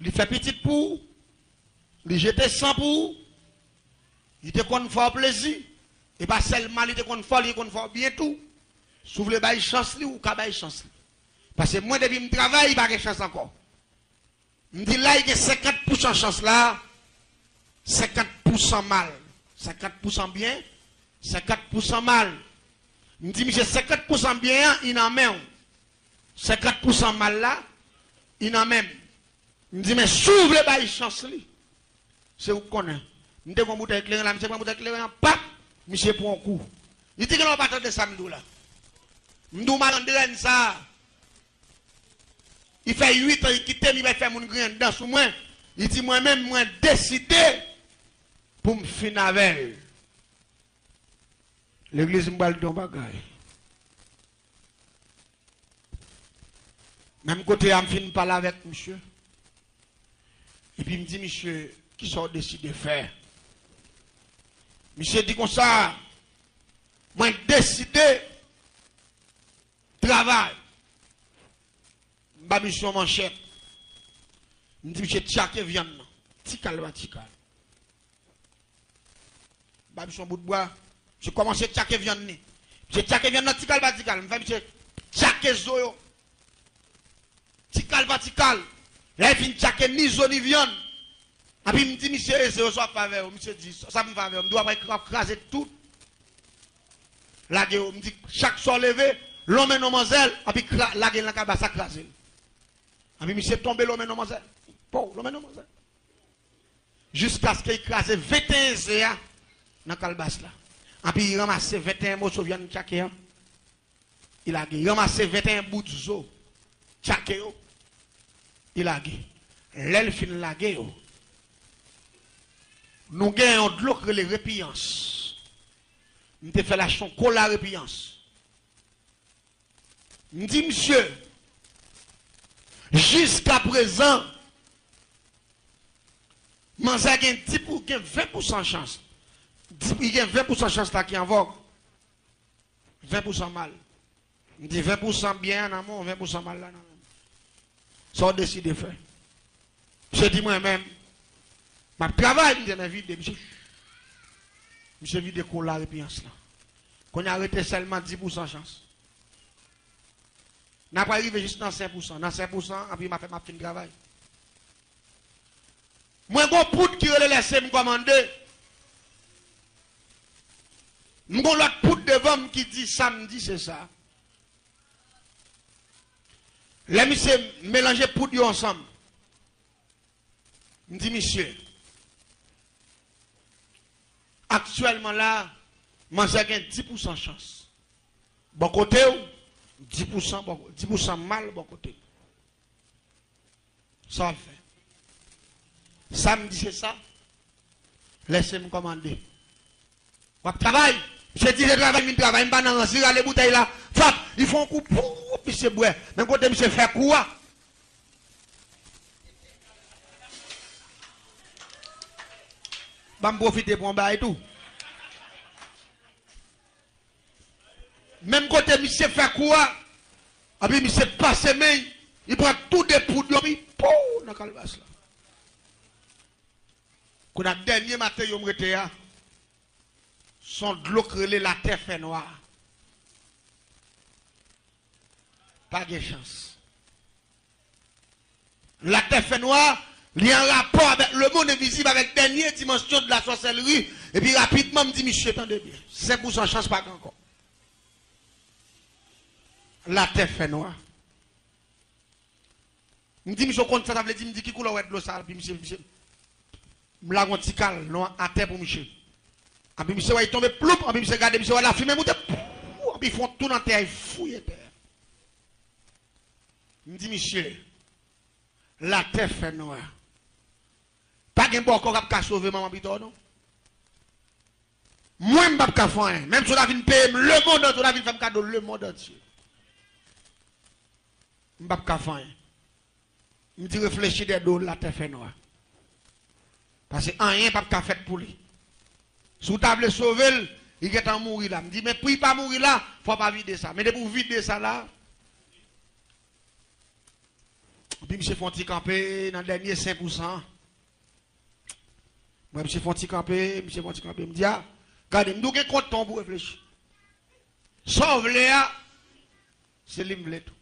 Il fait petit pour, il jette sang pour, il te qu'on faire plaisir. Et pas seulement il te qu'on faire bien tout. S'ouvre le bail chance ou ka bail chance. Parce que moi depuis me travaille, il pas de chance encore. Me dit là il y a 50% chance là, 50% mal. 50% bien, 50% mal. Me dit monsieur 50% bien, il en même. 50% mal là, il en même. Me dit mais s'ouvre le bail chance li. C'est où connaît. Me dit qu'on bouteille éclairée là, monsieur prend bouteille éclairée, pas monsieur pour un coup. Il dit que l'on pas attendre ça me là. M'dou malandren ça. Il fait 8 ans, il quitte, il va faire mon grain dans sous moi. Il dit moi-même, moi décidé pour me finir avec. L'église me parle de bagaille. Même côté, je me finis parler avec monsieur. Et puis il me dit, monsieur, qui sont décidé de faire? Monsieur dit comme ça, moi décidé travail. Ma mission manchette. Je dis, monsieur, tchake viande. Tikal va tikal. Ma mission bout de bois. Je commence à tchake viande. Monsieur, tchake viande, tikal va tikal. Je fais, monsieur, tchake zoyo. Tikal va tikal. Là, il finit tchake ni zo ni viande. Et puis, il me dit, monsieur, c'est soit faveur. Monsieur dit, ça me faveur. Je dois écraser tout. Là, il me dit, chaque soir levé, l'homme et mademoiselle, et puis la gueule dans la crase. Et puis monsieur tombé l'homme et mademoiselle. Bon, l'homme et mademoiselle. Jusqu'à ce qu'il écrase 21 zéa dans la calebasse là. Et puis il ramasse 21 mots soviens de tchaké. Il a gagné. Il ramasse 21 bouts de zo. Tchaké. Il a gagné. L'aile fin la gueule. Nous gagnons de l'eau que les répiances. Nous avons fait la chanson qu'on la répiance. Je dis, monsieur, jusqu'à présent, je gagne 20% de chance. Il y a 20% de chance là qui est en vogue. 20% mal. Je dis 20% bien en amont, 20% mal là. Ça, on décide de faire. Je dis moi-même, je travaille, je dis, vide, monsieur vide qu'on la réponse là. Qu'on a arrêté seulement 10% de chance. N'a pas arrivé juste dans 5%. Dans 5%, et puis m'a fait ma fin de travail. Moi, bon poudre qui relève laissé me commander. Mon l'autre poudre devant qui dit samedi, c'est ça. Les monsieur mélanger poudre ensemble. Je dis, monsieur, actuellement là, moi j'ai 10% de chance. Bon côté, 10% mal, bon côté. Ça fait. Samedi, c'est ça. Laissez-moi commander. Je travaille. Je dis, je travaille, je travaille, je travaille, je les bouteilles là. Ils font un coup, puis c'est boire. Même côté, monsieur fait quoi? Je vais profiter pour un bail et tout. Même côté, monsieur fait quoi? Et puis, monsieur passe main, il prend tout des poudres, puis pou, dans la calebasse là. Quand le dernier matin, il me rete son de l'eau crelée, la terre fait noire. Pas de chance. La terre fait noire, il y a un rapport avec le monde invisible, avec la dernière dimension de la sorcellerie. Et puis rapidement, je me dit, monsieur, attendez bien. 5% de chance, pas encore. La terre fait noire. Je me dit, monsieur, quand ça veut dire, je me dit, qui couleur de l'eau ça? Puis monsieur, je la gontical, non, à terre pour monsieur. Et puis monsieur, il tombe ploup, et puis monsieur, regardez, monsieur, la fumée monte, et puis ils font tout dans terre, ils fouillent terre. Je me dit, monsieur, la terre fait noire. Pas de bon encore qui sauver maman bidon, non? Moi, je ne peux pas faire. Même si on a vu payer le monde entier, on a vu faire cadeau le monde entier. Je ne peux pas faire. Je me dis, réfléchis des dos, la terre fait noire. Parce que rien n'est pas fait pour lui. Si vous avez sauvé, il est en mourir là. Je me dis, mais pour ne pas mourir là, il ne faut pas vider ça. Mais pour vider ça là, Puis monsieur Fonti campé dans le dernier 5%. Moi monsieur Fonti campé, me dit ah, regardez, nous avons compte ton pour réfléchir. Sauve Léa, c'est l'imblé tout.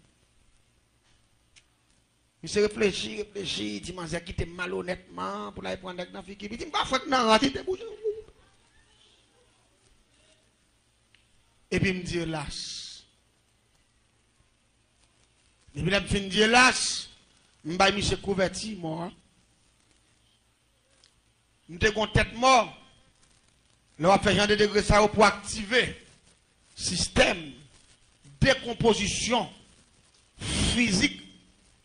Monsieur réfléchit, dit m'as quitté malhonnêtement pour aller prendre dans fille qui dit pas faut que nan raté te bouche. Et puis il me dit hélas. Et puis il me dit hélas. M'ba monsieur couverti mort. M'te gon tête mort. Là on fait genre de degré ça pour activer système décomposition physique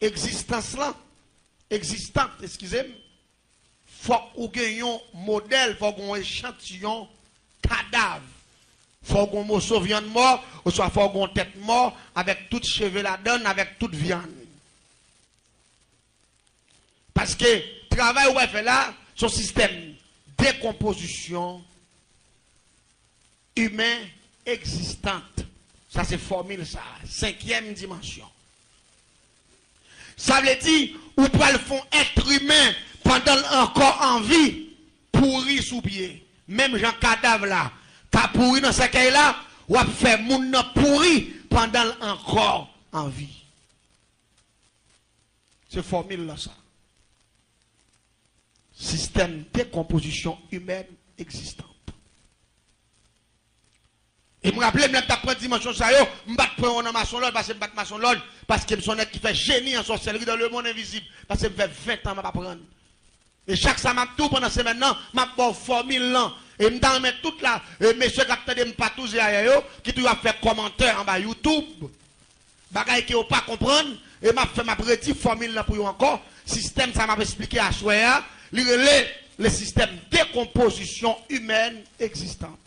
existence là existante, excusez-moi. Faut ou gagnon modèle, faut qu'on échantillon cadavre. Faut qu'on morceau viande mort, ou soit faut qu'on tête mort avec toute cheveux la donne avec toute viande. Parce que travail ou fait là, son système décomposition humain existante. Ça c'est formule ça, 5e dimension. Ça veut dire ou pas le font être humain pendant encore en vie pourri sous pied. Même Jean cadavre là, qu'a pourri dans ce cas là, ou a fait moun pourri pendant encore en vie. C'est formule là ça. Système de décomposition humaine existante. Et me rappelle, même ta dimension ça yo, m'bat prendre en maçon l'autre parce que m'bat maçon l'autre parce que son être qui fait génie en sorcellerie dans le monde invisible parce que me fait 20 ans m'a pas prendre. Et chaque ça m'a tout pendant ce maintenant, m'a bon formule là et m'dan mettre toute là et monsieur qui attendait me patouzer yo qui tu a fait commentaire en bas YouTube. Bagay qui ou pas comprendre et m'a fait ma petite formule là pour yo encore, système ça m'a expliqué à soya, le système décomposition humaine existante.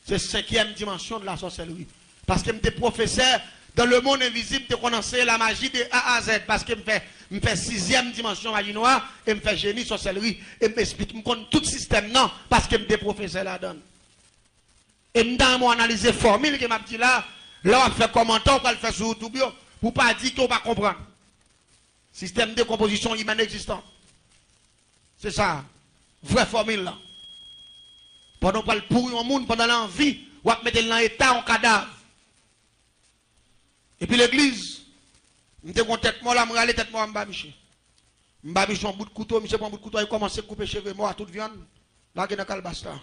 C'est 5e dimension de la sorcellerie. Parce que je suis professeur dans le monde invisible, je connais la magie de A à Z. Parce que je fais 6e dimension magie noire et je fais génie sorcellerie. Et je m'explique, je connais tout le système non, parce que je suis professeur là-dedans. Et je vais analyser la formule que je dit là, là on fait commentaire, on va le faire sur YouTube pour ne pas dire qu'on ne va pas comprendre. Système de décomposition humaine existant. C'est ça, vraie formule là. Pendant qu'on parle pour un monde, pendant l'envie, ou à mettre dans l'état en cadavre. Et puis l'église, je me dis tête moi là, je me tête moi, je Michel. Je Michel, un bout de couteau, Michel prend un bout de couteau, il commence à couper cheveux moi à toute viande. Là, il y a un calbasta.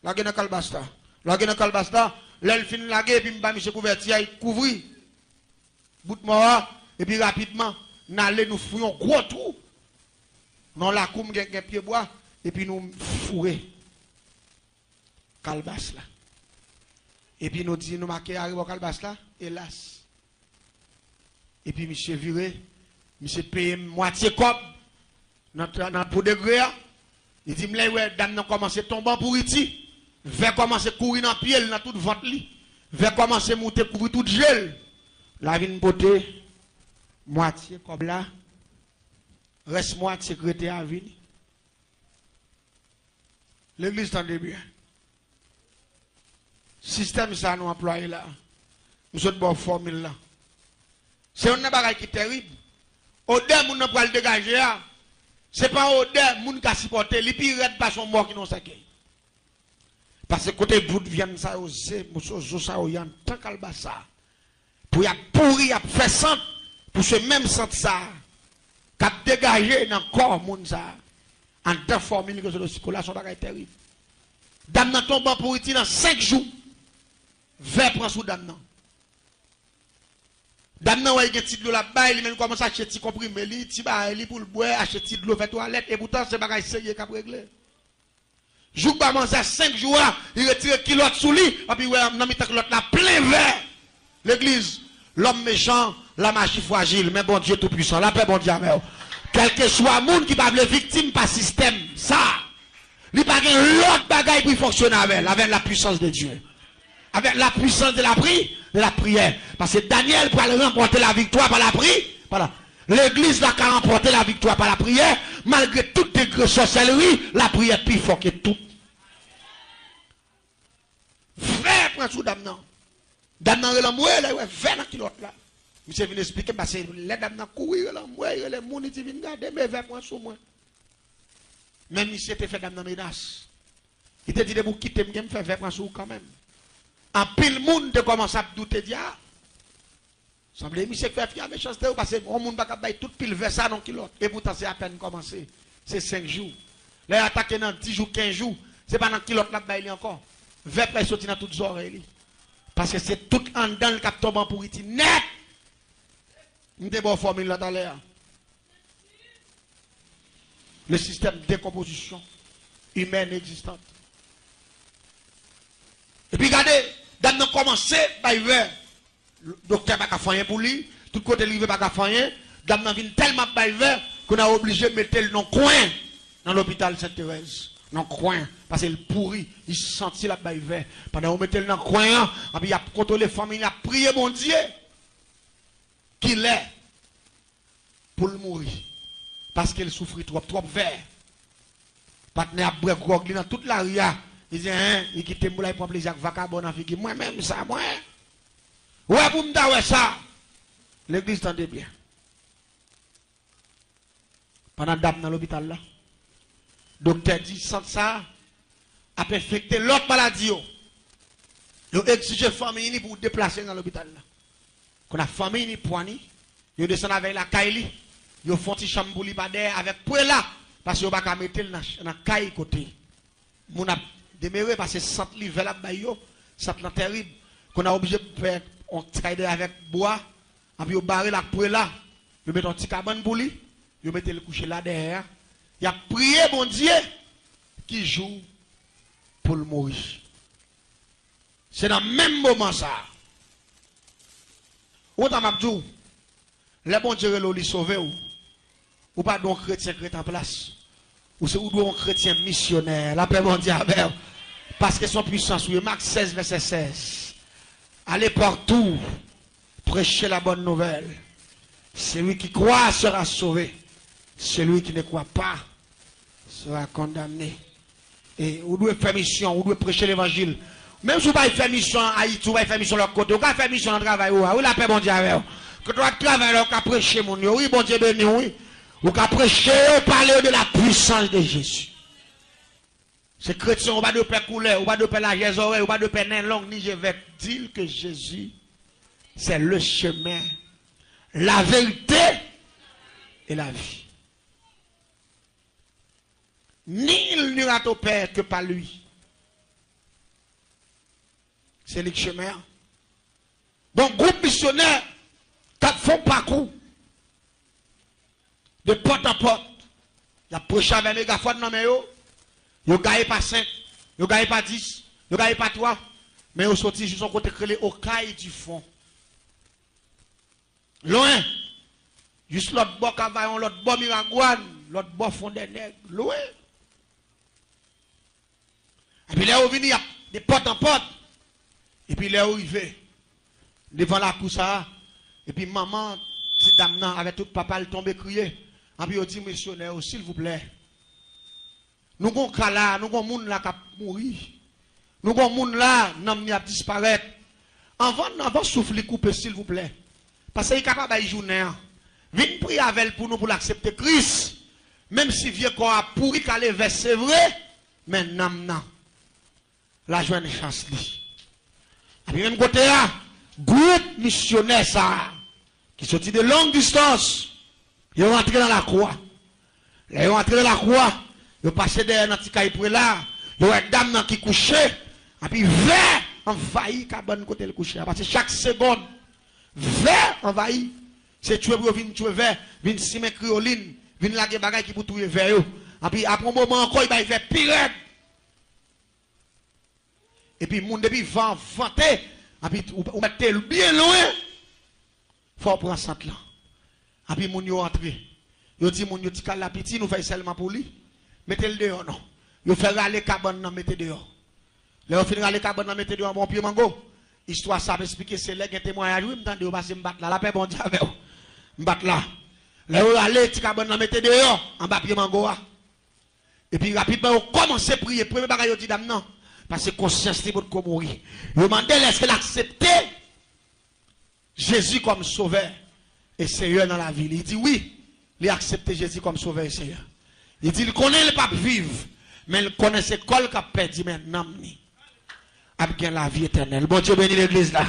Là, il y a un calbasta. Là, il y a un calbasta. Là, il finit la guerre, et puis Michel couverti, il couvre. Bout de moi, et puis rapidement, nous fouillons gros trou. Dans la coupe, il y a un pied bois, et puis nous fourrons. Calbas là. Et puis nous disons, nous marquons arrive au calbas là, hélas. Et puis monsieur viré, monsieur paye moitié cop, dans pour degré. Il dit, ouais, dame n'a commencé à tomber pour iti. Va commencer à courir dans le pied, dans toute ventre li. Va commencer à monter couvrir tout gel. La vine beauté, moitié comme là. Reste moitié secrétaire à venir. L'église tendait bien. Système ça nous employé là. Nous sommes bonne formule là. C'est un bagage qui est terrible. Odeur moun n'a pas le dégager. C'est pas odeur moun qui a supporté. Les pires pas son mort qui n'ont saqué. Parce que côté bout viande ça osé, monsieur ça oyan tant calbassa. Pour y a pourri a fait sang pour ce même sang ça. Qu'a dégagé dans corps moun ça. En deux formules que c'est le circulation bagage terrible. Dame nan tombe pour iti dans 5 jours. Vers prend sous dame nan. Dame nan ouais gen ti de l'eau là-bas, il même commence à acheter ti comprimé li, ti ba li pour le boire, acheter de l'eau fait toilette et pourtant c'est bagage sérieux qu'a régler. Jour ba manger 5 jours, il retire kilote sous lui, et puis ouais nan mi tant l'autre là plein vert. L'église, l'homme méchant, la magie fragile, mais bon Dieu tout puissant, la paix bon Dieu amen. Quel que soit monde qui va être victime par système, ça, il pas l'autre bagaille pour fonctionner avec la puissance de Dieu. Avec la puissance de la prière. Parce que Daniel peut remporter la victoire par la prière. Voilà. L'église n'a qu'à remporter la victoire par la prière. Malgré toutes les sorcelleries, la prière est plus fort que tout. Frère, prends sous dame non. Dame non, il a moué, là, il a 20 kilos là. Monsieur vient expliquer parce que les dames n'a courir là, moi les gens qui viennent garder mes verres moi sur moi. Même monsieur te fait dame dans menace. Il te dit de vous quitter me faire verre moi sur quand même. En pile monde te commence à douter dire semble monsieur fait fier méchanceté parce que on monde pas capable tout pile vers ça non kilote et pourtant c'est à peine commencé. C'est 5 jours. Les attaquer dans 10 jours, 15 jours, c'est pas dans kilote là bail encore. Verre pas sorti dans toutes oreilles. Parce que c'est tout en dedans le cap tombe pour iti net. M'te bon formule là tout à l'heure. Le système de décomposition humaine existante. Et puis regardez, dans nous commencer par le docteur pas faire pour lui, tout côté lui pas faire rien, dans nous vient tellement par qu'on a obligé de mettre le nom coin dans l'hôpital Sainte-Thérèse. Dans le coin, parce qu'il pourri, il sentit la baille vert. Pendant qu'on mettait dans le coin, il a contrôlé la famille, il a prié mon Dieu qu'il est pour le mourir. Parce qu'il souffrit trop vert. Partenaire a bref grogli dans toute la ria. Il dit, hein, il quitte moi il prend plaisir avec vagabond en figure. Moi-même, ça, moi. Ouais, pour me dire ça. L'église tendait bien. Pendant dame dans l'hôpital là. Docteur dit, sans ça, a infecté l'autre maladie. Il a exigé famille pour déplacer dans l'hôpital. Quand la famille ni poignée, il descend avec la caille, il font une chambre pour lui avec pour là, parce qu'il n'y a pas mettre dans la caille côté. Mon a demeuré parce que ça livre la baillot, ça est terrible. Qu'on a obligé de faire un trader avec bois, et puis il barré la pour là, il met un petit cabane pour lui, il met le coucher là derrière. Il a prié mon Dieu qui joue pour le mourir. C'est dans le même moment ça. Autant m'a dit, le bon Dieu lui sauver ou pas donc chrétien qui est en place. Ou c'est ou un chrétien missionnaire, la paix mondiale. Parce que son puissance, oui, Marc 16, verset 16. Allez partout, prêchez la bonne nouvelle. Celui qui croit sera sauvé. Celui qui ne croit pas sera condamné. Et vous devez faire mission, vous devez prêcher l'évangile. Même si vous ne faire mission en Haïti, vous ne faire mission de l'autre côté, vous ne faire mission en travail, vous la paix mondiale. Quand vous travaillez, vous pouvez prêcher mon Dieu. Oui, bon Dieu béni, oui. Vous pouvez prêcher, parler de la puissance de Jésus. Ces chrétiens, on va de paix couleur, on va de paix la oreille, on va de paix nain longue, ni je vais dire que Jésus, c'est le chemin, la vérité et la vie. Nul n'ira au Père que par lui. C'est le chemin. Donc, groupe missionnaire, quand font parcours, de porte en porte, il y a prêché avec les mégaphone dans mes yeux, il n'y a pas 5, il n'y a pas 10, il n'y a pas 3, mais il sorti juste son côté créé au caille du fond. Loin, juste l'autre bord cavaillon, l'autre bord miragouane, l'autre bord fond des nègres, loin. Et puis là où il y a des portes en porte. Et puis là où il va, devant la cour ça, et puis maman, petite dame là, avec tout papa, elle tombe crier. Et puis il dit, missionnaire, s'il vous plaît. Nous avons un cas là, nous avons un monde là qui a mouru. Nous avons un monde là, qui a disparaître. Avant souffler couper, s'il vous plaît. Parce qu'il est capable de journée. Venez prier avec elle pour nous pour l'accepter Christ. Même si vieux corps a pourri qu'à vers c'est vrai, mais non. La joie de chance. Et puis même côté là, groupe missionnaire ça, qui sortit de longue distance, ils sont rentrés dans la croix. Ils sont rentrés dans la croix, ils sont passés derrière notre petit pour là, ils ont une dame qui couchait, et puis vers envahit cabane côté le coucher. Parce que chaque seconde, vers envahit, c'est tuer pour venir tuer vers, venir simer crioline, venir laguer bagaille qui pour tuer vers eux. Et puis après un moment encore, il va faire pire. Et puis, moun depuis vent, vanté, et puis, ou mettez bien loin, faut prendre ça là. Et puis, moun yo rentré. Yo dit, moun yo ti kal la piti, nous faisons seulement pour lui. Mettez le dehors, non. Yo fait râler cabane, non, mettez dehors. Là, yo fin râler cabane, non, mettez dehors, mon pied mango. Histoire, ça va expliquer, c'est là, qu'il y a témoignage, oui, m'tendez, ou passer m'battre là, la paix, bon Dieu, avec m'battre là. Là, yo râler, ti cabane, non, mettez dehors, en bas, pied mango, et puis, rapidement, on commence à prier, premier bagage, yo dit, dame, non. Parce que conscience est pour mourir. Vous demandez est-ce qu'elle accepte Jésus comme sauveur et Seigneur dans la vie. Il dit oui, il a accepté Jésus comme sauveur et Seigneur. Il dit il connaît le pape vivre, mais il connaît ce col qu'a perdu maintenant. Avec la vie éternelle. Bon Dieu bénit l'église là.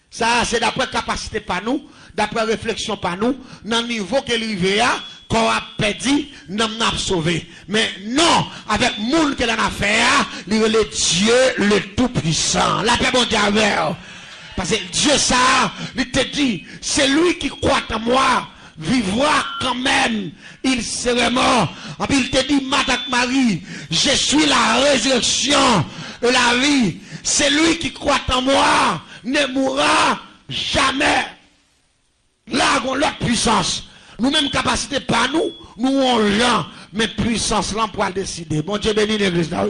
Ça, c'est d'après capacité par nous, d'après réflexion par nous, dans le niveau qu'elle arrive à, qu'on a perdu, nous avons sauvé. Mais non, avec le monde qu'elle en a fait, il est le Dieu le Tout-Puissant. La paix, bon Dieu, parce que Dieu, ça, il te dit, c'est lui qui croit en moi, vivra quand même, il serait mort. Et puis il te dit, Madame Marie, je suis la résurrection de la vie. C'est lui qui croit en moi, ne mourra jamais. Là, on a l'autre puissance. Nous-mêmes, capacité pas nous, nous on gens, mais puissance là pour décider. Bon Dieu bénit l'église là.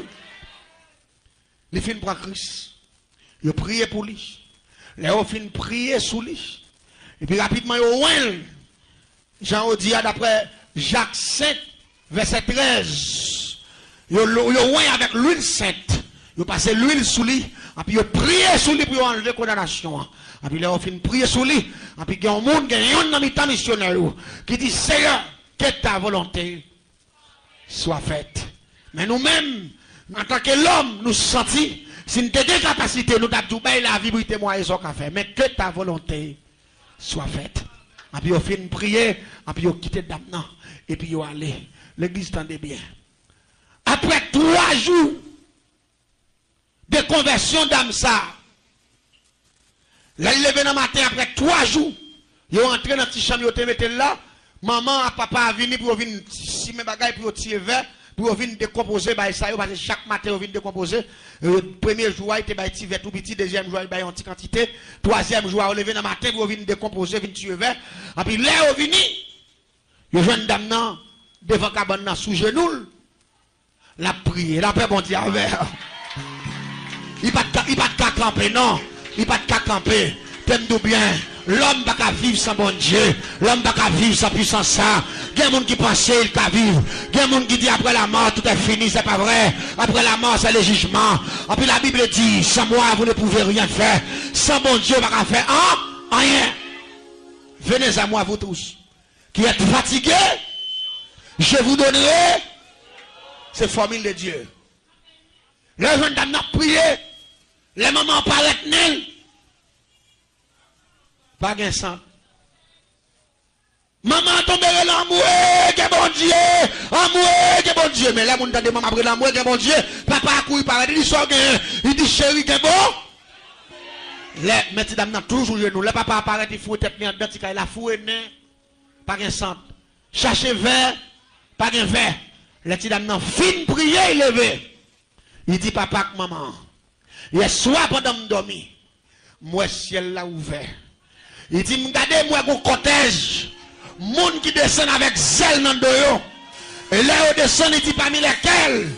Les filles pour Christ. Ils prié pour lui. Les filles prier sous lui. Et puis rapidement, ils Jean dit d'après Jacques 7, verset 13. Ils ont avec l'huile sainte. Ils ont passé l'huile sous lui. Et puis ils ont prié sous lui pour enlever la condamnation. Et puis ils ont prié sous lui. Et puis il y a un monde qui est dans le missionnaire qui dit Seigneur, que ta volonté soit faite. Mais nous-mêmes, en tant que l'homme, nous sentons, si nous avons des capacités, nous avons la vie pour témoigner ce qu'on fait. Mais que ta volonté soit faite. Et puis ils ont fait une prière, et puis ils ont quitté Damnan. Et puis ils ont allé. L'église tendait bien. Après 3 jours de conversion d'Amsa, là, il est venu dans le matin, après 3 jours, ils ont entré dans la petite chambre, ils ont été là. Maman et papa a venu pour venir si mes bagages pour tirer vers, pour venir décomposer, parce que chaque matin, ils viennent décomposer. Le premier jour, il était petit vers tout petit, deuxième jour, il était en petite quantité, troisième jour, il est venu dans le matin pour venir décomposer, venir tirer vers. Et puis là, ils sont venus, ils ont une dame devant la cabane sous genou, la prière, la paix, bon Dieu, avec. Il n'y a pas de camper, non. Il n'y a pas de camper. T'aimes-nous bien. L'homme va pas vivre sans bon Dieu. L'homme va pas vivre sans puissance. Il y a des gens qui pensent qu'il va vivre. Il y a des gens qui disent après la mort, tout est fini. C'est pas vrai. Après la mort, c'est le jugement. Et puis la Bible dit, sans moi, vous ne pouvez rien faire. Sans bon Dieu, va pas faire rien. Venez à moi, vous tous, qui êtes fatigués. Je vous donnerai ces formules de Dieu. Les gens d'en prié. Les mamans paraissent nul. Pas de sang. Maman tombe l'amour, que bon Dieu. Amour, que bon Dieu. Mais là, mon tante maman après l'amour, que bon Dieu. Papa a couru par il dit ça, il dit chérie, que bon. Les mesdames n'a toujours genou. Le papa apparaît, il fout tête en dedans, il a foué pas de sang. Cherchez verre, pas de verre. Les petites dames n'a fin prier, il levé. Il dit papa et maman. Hier soir pendant que je dormais, moi ciel l'a ouvert. Il dit regardez moi un cortège, monde qui descend avec zèle dans le dos. Et là il descend, il dit parmi lesquels,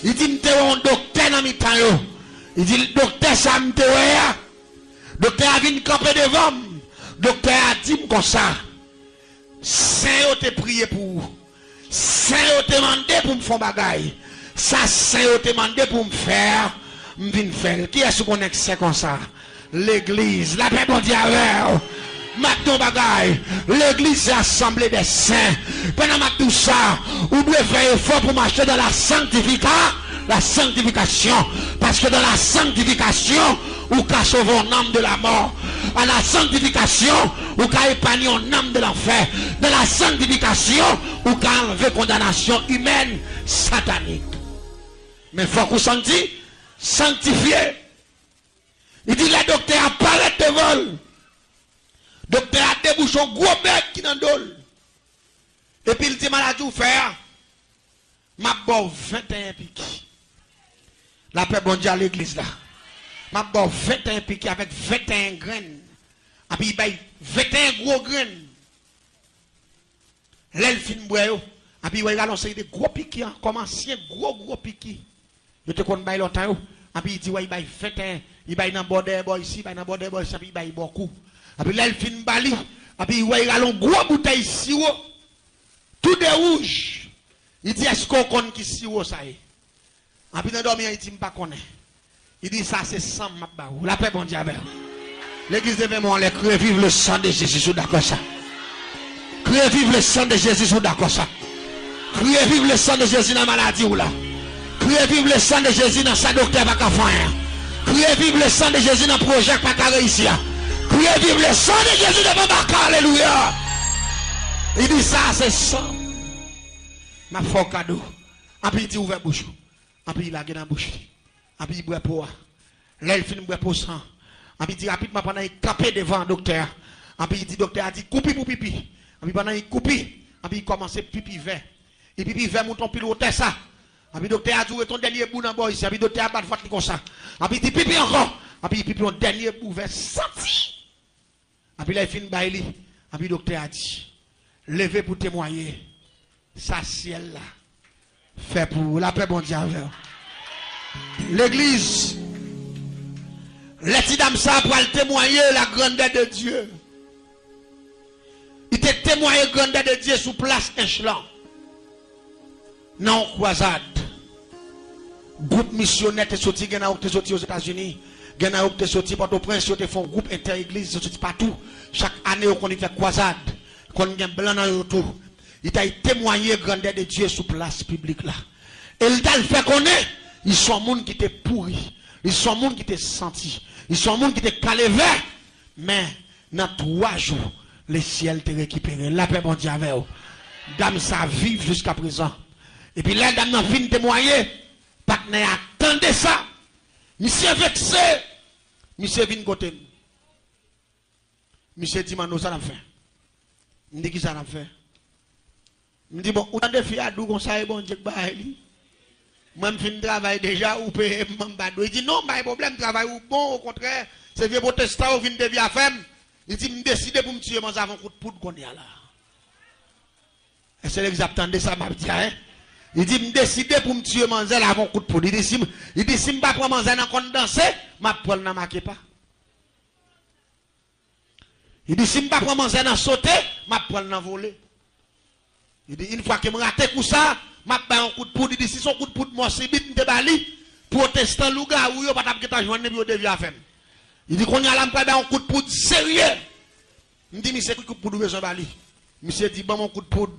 il dit m'te un docteur dans mi temps yo. Il dit le docteur ça m'te ouais. Docteur a venu camper devant. Docteur a dit comme ça. Saint te prié pour. Saint te demandé pour me faire bagaille. Ça Saint te demandé pour me faire. Qui est-ce qu'on est comme ça? L'église, la paix mondiale. Maintenant, bagaille, l'église est assemblée des saints. Pendant tout ça, vous devez faire effort pour marcher dans la sanctification. Parce que dans la sanctification, vous pouvez sauver un âme de la mort. À la sanctification, vous pouvez épargner un âme de l'enfer. Dans la sanctification, vous pouvez enlever condamnation humaine satanique. Mais il faut que vous sentiez sanctifié. Il dit le docteur apparaît devant. Docteur a débouché un gros bec qui dans le. Et puis il dit maladie ou faire. Ma bon 21 piques. La paix bon Dieu à l'église là. Ma bon 21 piques avec 21 graines. Et puis il baille 21 gros graines. L'elfine boyo. Et puis il va lancer des gros piques comme ancien gros piques. Je te connais longtemps. Et puis il dit ouais il baille 21. Il baille dans border boy ici, il baille dans border boy ici, il baille beaucoup. Et puis l'elfine bali. Et puis il a une grosse bouteille ici. Tout de rouge. Il dit est-ce qu'on connaît qui sirop ça est. Et puis dans dormir il dit pas connaît. Il dit ça c'est sang m'a baou. La paix bon Dieu avec. L'église de Vermont, les criez vive le sang de Jésus, sont d'accord ça. Criez vive le sang de Jésus, sont d'accord ça. Criez vive le sang de Jésus dans la maladie ou là. Criez vive le sang de Jésus dans sa docteur pas qu'à faire. Criez vive le sang de Jésus dans le projet pas qu'à réussir. Criez vive le sang de Jésus devant Baka, alléluia. Il dit ça, c'est sang. Ma foi cadeau. Et puis il dit ouvert bouche. Et puis il a dans la bouche. Et puis il boit pour. Là il finit boire pour sang. Et puis il dit rapidement pendant il capé devant le docteur. Et puis il dit docteur a dit coupi pour pipi. Et puis pendant il coupi. Et puis il commence pipi vert. Et pipi vert mouton pilote ça. Et puis docteur a dit ton dernier bout dans bois ici. Et puis docteur a battu faute comme ça. Et puis il dit pipi encore. Et puis il pipi un dernier bout vert senti. Et puis là il finit bailler. Et puis docteur a dit levez pour témoigner. Ça ciel là. Fait pour la paix bon Dieu. L'église. Les petits dames ça pour témoigner la grandeur de Dieu. Il te témoigné la grandeur de Dieu sous place échelon. Non, croisade. Groupe missionnaire te sorti, aux États-Unis. Gena te sorti Port-au-Prince, te font groupe inter-église, sorti partout. Chaque année, on fait croisade. Qu'on a blanc dans autour. Il t'a témoigné la grandeur de Dieu sous place publique là. Et il t'a fait connaître. Ils sont monde qui te pourri. Ils sont monde qui te senti. Ils sont monde qui te calé vert. Mais dans 3 jours, le ciel te récupéré. La paix bon Dieu avec vous. Dame ça vive jusqu'à présent. Et puis là, dame n'a fini témoigner. Partenaire attendez ça. Monsieur vexé. Monsieur vient côté. Monsieur dit nous ça l'a fait. Me dit qui ça l'a fait. Me dit bon, ou des filles à dou comme ça et bon Dieu ba li. Moi me fin travail déjà ou payer m'badou. Il dit non, pas de problème, travail ou bon au contraire, c'est vieux protestant ou vinn de via femme. Il dit me décider pour me tuer moi avant coup de poudre qu'on y a là. Et c'est exactement ça m'a dit hein. Il dit me décider pour me tuer manzel avant coup de poudre. Il dit si me pas prendre manzel dans compte danser, m'a prendre dans marqué pas. Il dit si me pas prendre manzel dans sauter, m'a prendre dans voler. Il dit une fois que me raté coup ça, m'a pas un coup de poudre. Il dit si son coup de poudre moi c'est bit de bali, protestant louga ou yo pas t'a ta joindre bio de via femme. Il dit qu'on y a là me pas un coup de poudre sérieux. Il dit monsieur coup de poudre besoin bali. Monsieur dit bon mon coup de poudre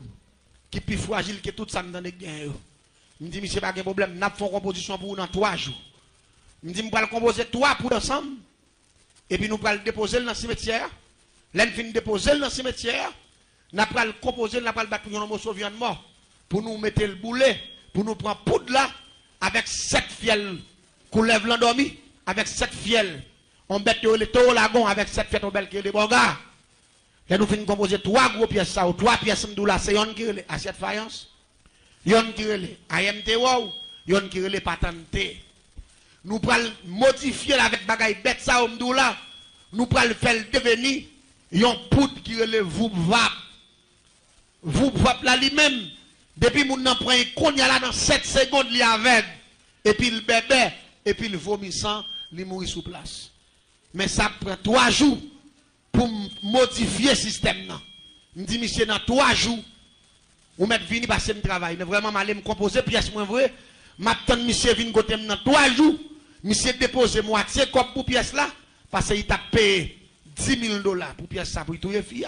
qui plus fragile que tout ça dans les gains. Il dit monsieur pas de problème, n'a fait composition pour dans 3 jours. Il dit me va composer 3 pour ensemble et puis nous va le déposer dans le cimetière. L'en fin déposer dans le cimetière, n'a pas le composer, n'a pas le battre un morceau viande mort pour nous mettre le boulet, pour nous prendre poudre là avec 7 fiels coulève l'endormi avec 7 fiels. On bête le taux lagon avec 7 fiels on belle qui des bogas. Là nous finissons composer 3 gros pièces ça ou 3 pièces m'doula c'est yon qui relè assiette faïence. Yon qui relè AMT wow, yon qui relè patente. Nous pral modifier avec bagaille bête ça m'doula. Nous pral faire devenir yon poudre qui relè vous vap. Vous vap là lui-même depuis moun nan prend qu'on y a là dans 7 secondes li avec et puis le bébé et puis le vomissant li mourir sous place. Mais ça prend 3 jours pour modifier le système. Je dis, monsieur, dans 3 jours, vous m'êtes venu passer mon travail. Mais vraiment, je vais me composer pièce moins vrai. Maintenant, monsieur vient côté dans 3 jours. Monsieur dépose moitié comme pour pièce là. Parce qu'il t'a payé $10,000 pour pièce ça pour tout les filles.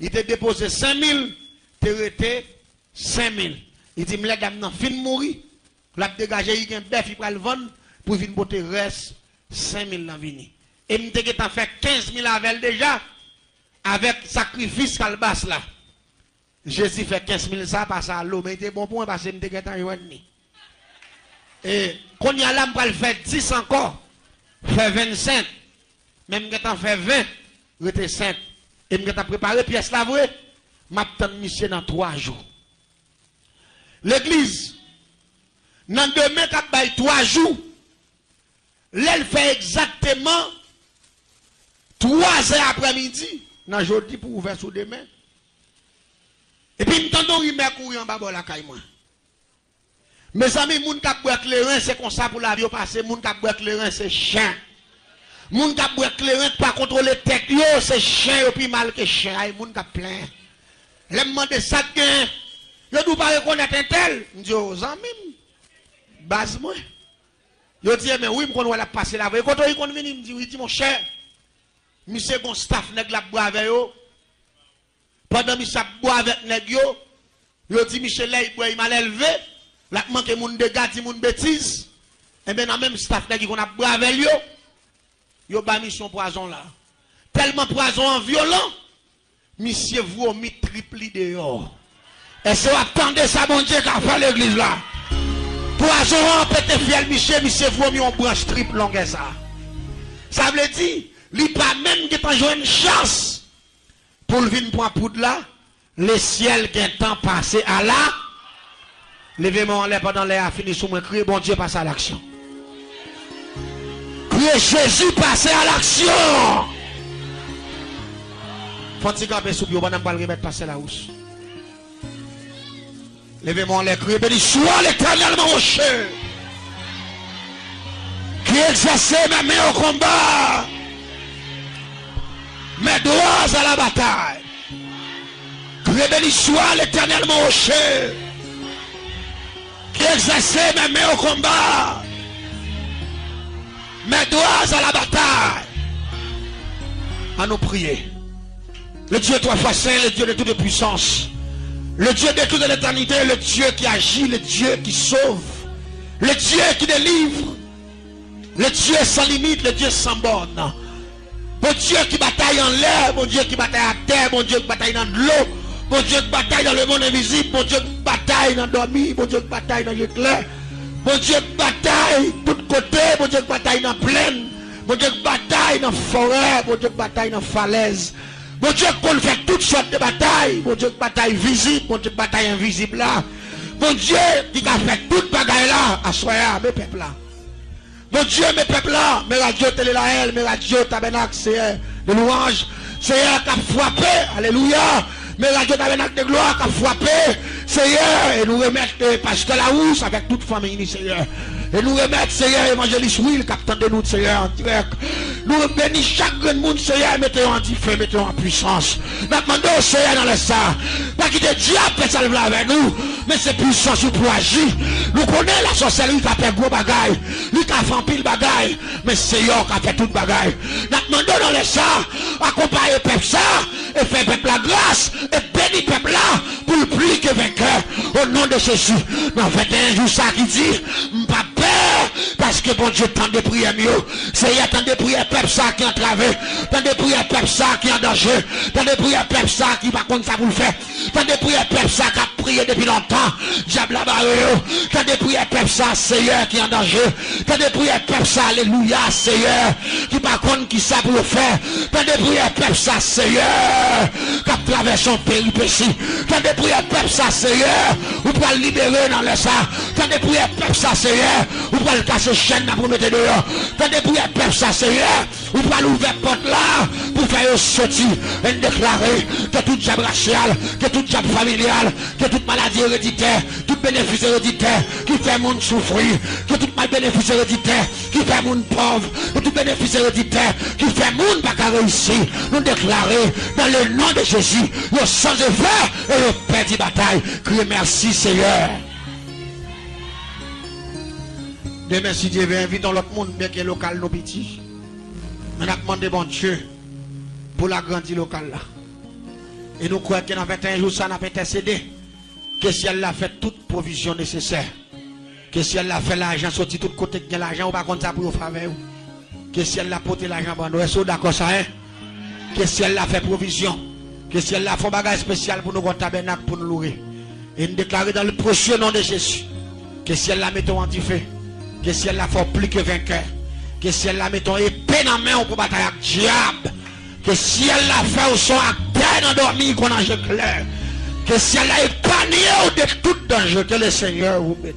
Il t'a déposé 5,000, il t'a arrêté 5,000. Il dit, mais dame, non, fin mourir. La dégagé, il y a un bœuf, il va le vendre pour venir botter reste 5,000 dans vini. Et je t'ai fait 15,000 avec déjà, avec sacrifice calbas là. Jésus fait 15,000 ça, passe à l'eau, mais il était bon pour moi parce que je t'ai fait. Et quand il y a là, je vais faire 10 encore, fait 25. Même quand on fait 20, je vais 5. Et je vais préparer pièce là, vrai, je m'attends monsieur dans 3 jours. L'église, dans demain, quand il 3 jours, elle fait exactement 3 heures après-midi, dans jeudi pour ouvrir sous demain. Et puis, nous entendons rimer courir en bas de la caille. Mes amis, moun kap boire clairin, c'est comme ça pour la vie passer. Moun kap boire clairin, c'est chien. Moun kap boire clairin, pas contrôler tête, c'est chien, et puis mal que chien. Ay, moun kap plein. Les demande ça de gain. Yo dou pas reconnaître un tel. Je dis aux amis, base moi. Yo dis, mais oui, je connais la passer la vie. Quand on vient, il me dit, oui, mon cher. monsieur bon staff nèg la boire avec yo. Pendant monsieur boire avec nèg yo, yo dit Michel là il boit il mal élevé, la manque moun de gâti moun bêtise. Et bien dans même staff nèg qu'on a boire avec yo ba mission poison là. Tellement poison violent, monsieur vomi triple dehors. Est-ce que vous attendez ça bon Dieu qu'a fait l'église là? Poison peut-être fiel monsieur vomi on branche triple longue ça. Ça veut dire, il pas même qui t'a joué une chance pour le venir pour un poudre là, le ciel qui est temps passé à là, levez-moi en l'air pendant l'air a fini sous moi, criez bon Dieu passe à l'action. Criez Jésus passe à l'action. Faut-il camper sous bio, madame pas le remettre passer la housse. Levez-moi en l'air, criez béni soit l'Éternel mon rocher. Qui exerçait mes mains au combat, mes doigts à la bataille. Que béni soit l'Éternel mon rocher, qui exerçait mes mains au combat, mes doigts à la bataille. À nous prier. Le Dieu trois fois saint, le Dieu de toute puissance, le Dieu de toute l'éternité, le Dieu qui agit, le Dieu qui sauve, le Dieu qui délivre. Le Dieu sans limite, le Dieu sans borne. Mon Dieu qui bataille en l'air, mon Dieu qui bataille à terre, mon Dieu qui bataille dans l'eau, mon Dieu qui bataille dans le monde invisible, mon Dieu qui bataille dans le dormi, mon Dieu qui bataille dans l'éclair, mon Dieu qui bataille de tous côtés, mon Dieu qui bataille dans la plaine, mon Dieu qui bataille dans la forêt, mon Dieu qui bataille dans la falaise, mon Dieu qui peut faire toutes sortes de batailles, mon Dieu qui bataille visible, mon Dieu qui bataille invisible là, mon Dieu qui a fait toute bagaille là, à soi, mes peuples là. Mon Dieu, mes peuples là, mes radios télé la haine, mes radios tabernacle, c'est de louange, Seigneur qui a frappé, alléluia, mes radios tabernacle de gloire qui a frappé, Seigneur, et nous remettre Pasteur Larousse avec toute famille, Seigneur. Et nous remettre, Seigneur, évangéliste Will, capitaine de nous, Seigneur, en direct. Nous bénis chaque grand monde, Seigneur, mettez en feu, mettez en puissance. Nous demandons, Seigneur, dans le sang. Pas qu'il te diable peut salver avec nous, mais c'est puissance pour agir. Nous connaissons la sorcellerie qui a fait gros bagaille, lui qui a fait pile bagaille, mais Seigneur qui a fait toute bagaille. Nous demandons dans le sang, accompagner le peuple ça, et faire peuple la grâce, et bénir le peuple là, pour le plus que vainqueur, au nom de Jésus. Dans 21 jours, ça qui dit, pas peur, parce que bon Dieu, tant de prières mieux. Seigneur, tant de prières, peuple ça qui est entravé, tant de prières, peuple ça qui est en danger, tant de prières, peuple ça qui va contre ça vous le faire, tant de prières, peuple ça qui a prié depuis longtemps, diable la barre, tant de prières, peuple ça, Seigneur qui est en danger, tant de prières, peuple ça, alléluia, Seigneur, qui va contre qui ça pour le faire, tant de prières, peuple ça, Seigneur, qui a traversé son péripétie, tant de prières, peuple ça, Seigneur, vous pouvez le libérer dans le sang, tant de prières, peuple ça, Seigneur, vous pouvez le casser chaîne pour mettre dehors, tant de prières, peuple ça, Seigneur, vous pouvez l'ouvrir porte là, pour faire sortir et déclarer que tout diable racial, que tout diable familial, que toute maladie héréditaire, tout bénéfice héréditaire, qui fait monde souffrir, que tout mal bénéfice héréditaire, qui fait monde pauvre, que tout bénéfice héréditaire, qui fait monde pas qu'à réussir, nous déclarer dans le nom de Jésus, le sans effet et le perdu bataille. Criez merci Seigneur. Demain, si Dieu veut, invitons l'autre monde, bien qu'il est local, nos petits. On a demandé bon Dieu pour l'agrandir local là. Et nous croyons que dans 21 jours, ça n'a pas intercédé. Que si elle a fait toute provision nécessaire. Que si elle a fait l'argent, sorti tout côté de l'argent, ou pas contre ça pour faveur. Que si elle a porté l'argent pour nous, est-ce d'accord ça, hein? Que si elle a fait provision. Que si elle a fait un bagage spécial pour nous, un tabernacle pour nous louer. Et nous déclarer dans le précieux nom de Jésus. Que si elle la mettons en feu. Que si elle la fait plus que vainqueur. Que si elle la mettons épée dans la main pour batailler avec le diable. Que si elle la fait au son à peine endormi qu'on a jeu clair. Que si elle a épargné de tout danger, que le Seigneur vous bénisse.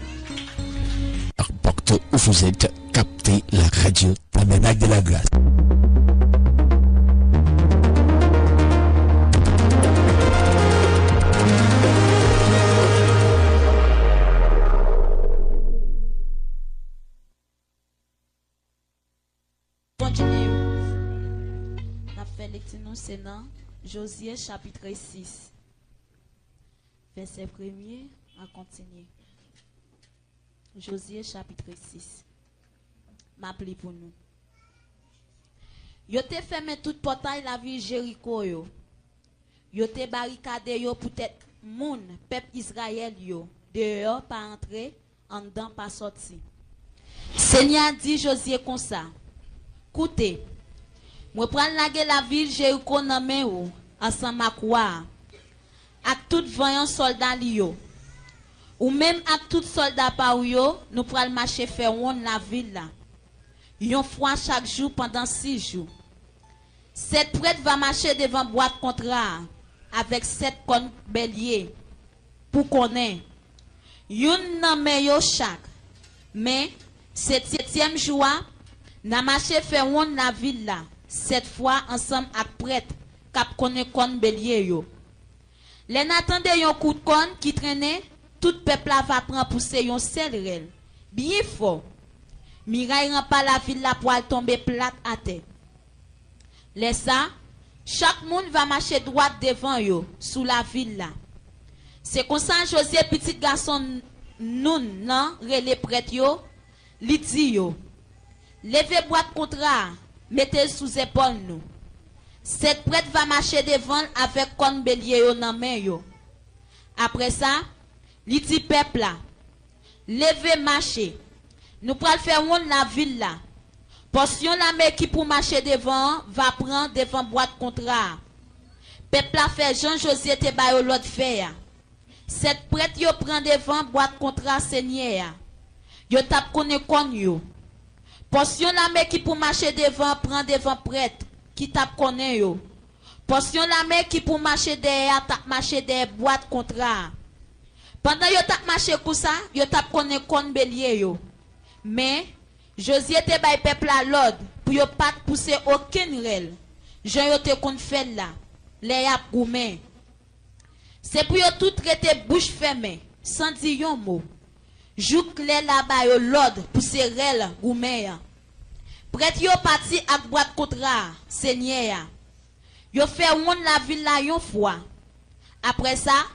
Partout où vous êtes, captez la radio Tabernacle de la Grâce. C'est dans Josué chapitre 6, verset 1er à continuer. Josué chapitre 6. M'appelez pour nous. Yo te fermé tout portail la ville Jéricho yo. Yo te barricadé yo peut-être moun peuple Israël yo. Dehors pas entrer, en dedans pas sorti. Seigneur dit Josué comme ça. Écoutez, moi prendre la ville Jéricho nan men ou ensemble avec quoi? Avec tout voyant soldat yo. Ou même avec tout soldat pa ou yo, nous pral marcher faire la ville là. Yon fois chaque jour pendant 6 jours. 7 prêtre va marcher devant boîte contrat avec 7 cornes bélier pour connaître. Yon nan men yo chaque. Mais 7e jour, n'a marché faire la ville là. 7 fois ensemble avec prêtre cap connaît corne bélier yo. Les n'attendait yon coup de corne qui traînait, tout peuple va prendre pousser yon seul rel. Bien fort. Miraille rend pas la ville là pour tomber plate à terre. Laisse ça, chaque monde va marcher droit devant yo, sous la ville là. C'est comme ça Josué petit garçon non, relé prêtre yo, li dit yo. Levez boîte contrat, mettez sous épaule nous. Cette prêtre va marcher devant avec corne bélier yo nan main yo. Après ça, li dit peuple là, levez marcher. Nous pral faire la ville là. Portion la mer qui pour marcher devant va prendre devant boîte contrat. Peuple a fait Jean Josué te ba yo l'autre faire. Cette prêtre yo prend devant boîte contrat seigneur. Yo tap connaît kon yo. Portion la mer qui pour marcher devant prend devant prêtre qui tap connaît yo. Portion la mer qui pour marcher derrière tap marcher derrière boîte contrat. Pendant yo tap marcher comme ça, yo tap connaît kon bélier yo. Mais Josué te bay peuple à l'ordre pour yo pas pousser aucun rel. Jean yo te kon fait là, les yap goumé. C'est pour yo tout traiter bouche fermée, sans dire yon mot. Jouk les là-bas yo l'ordre pour ces rel goumé. Prête yo parti ak boîte contrat, seigneur. Yo fait la ville là yon fois. Après ça,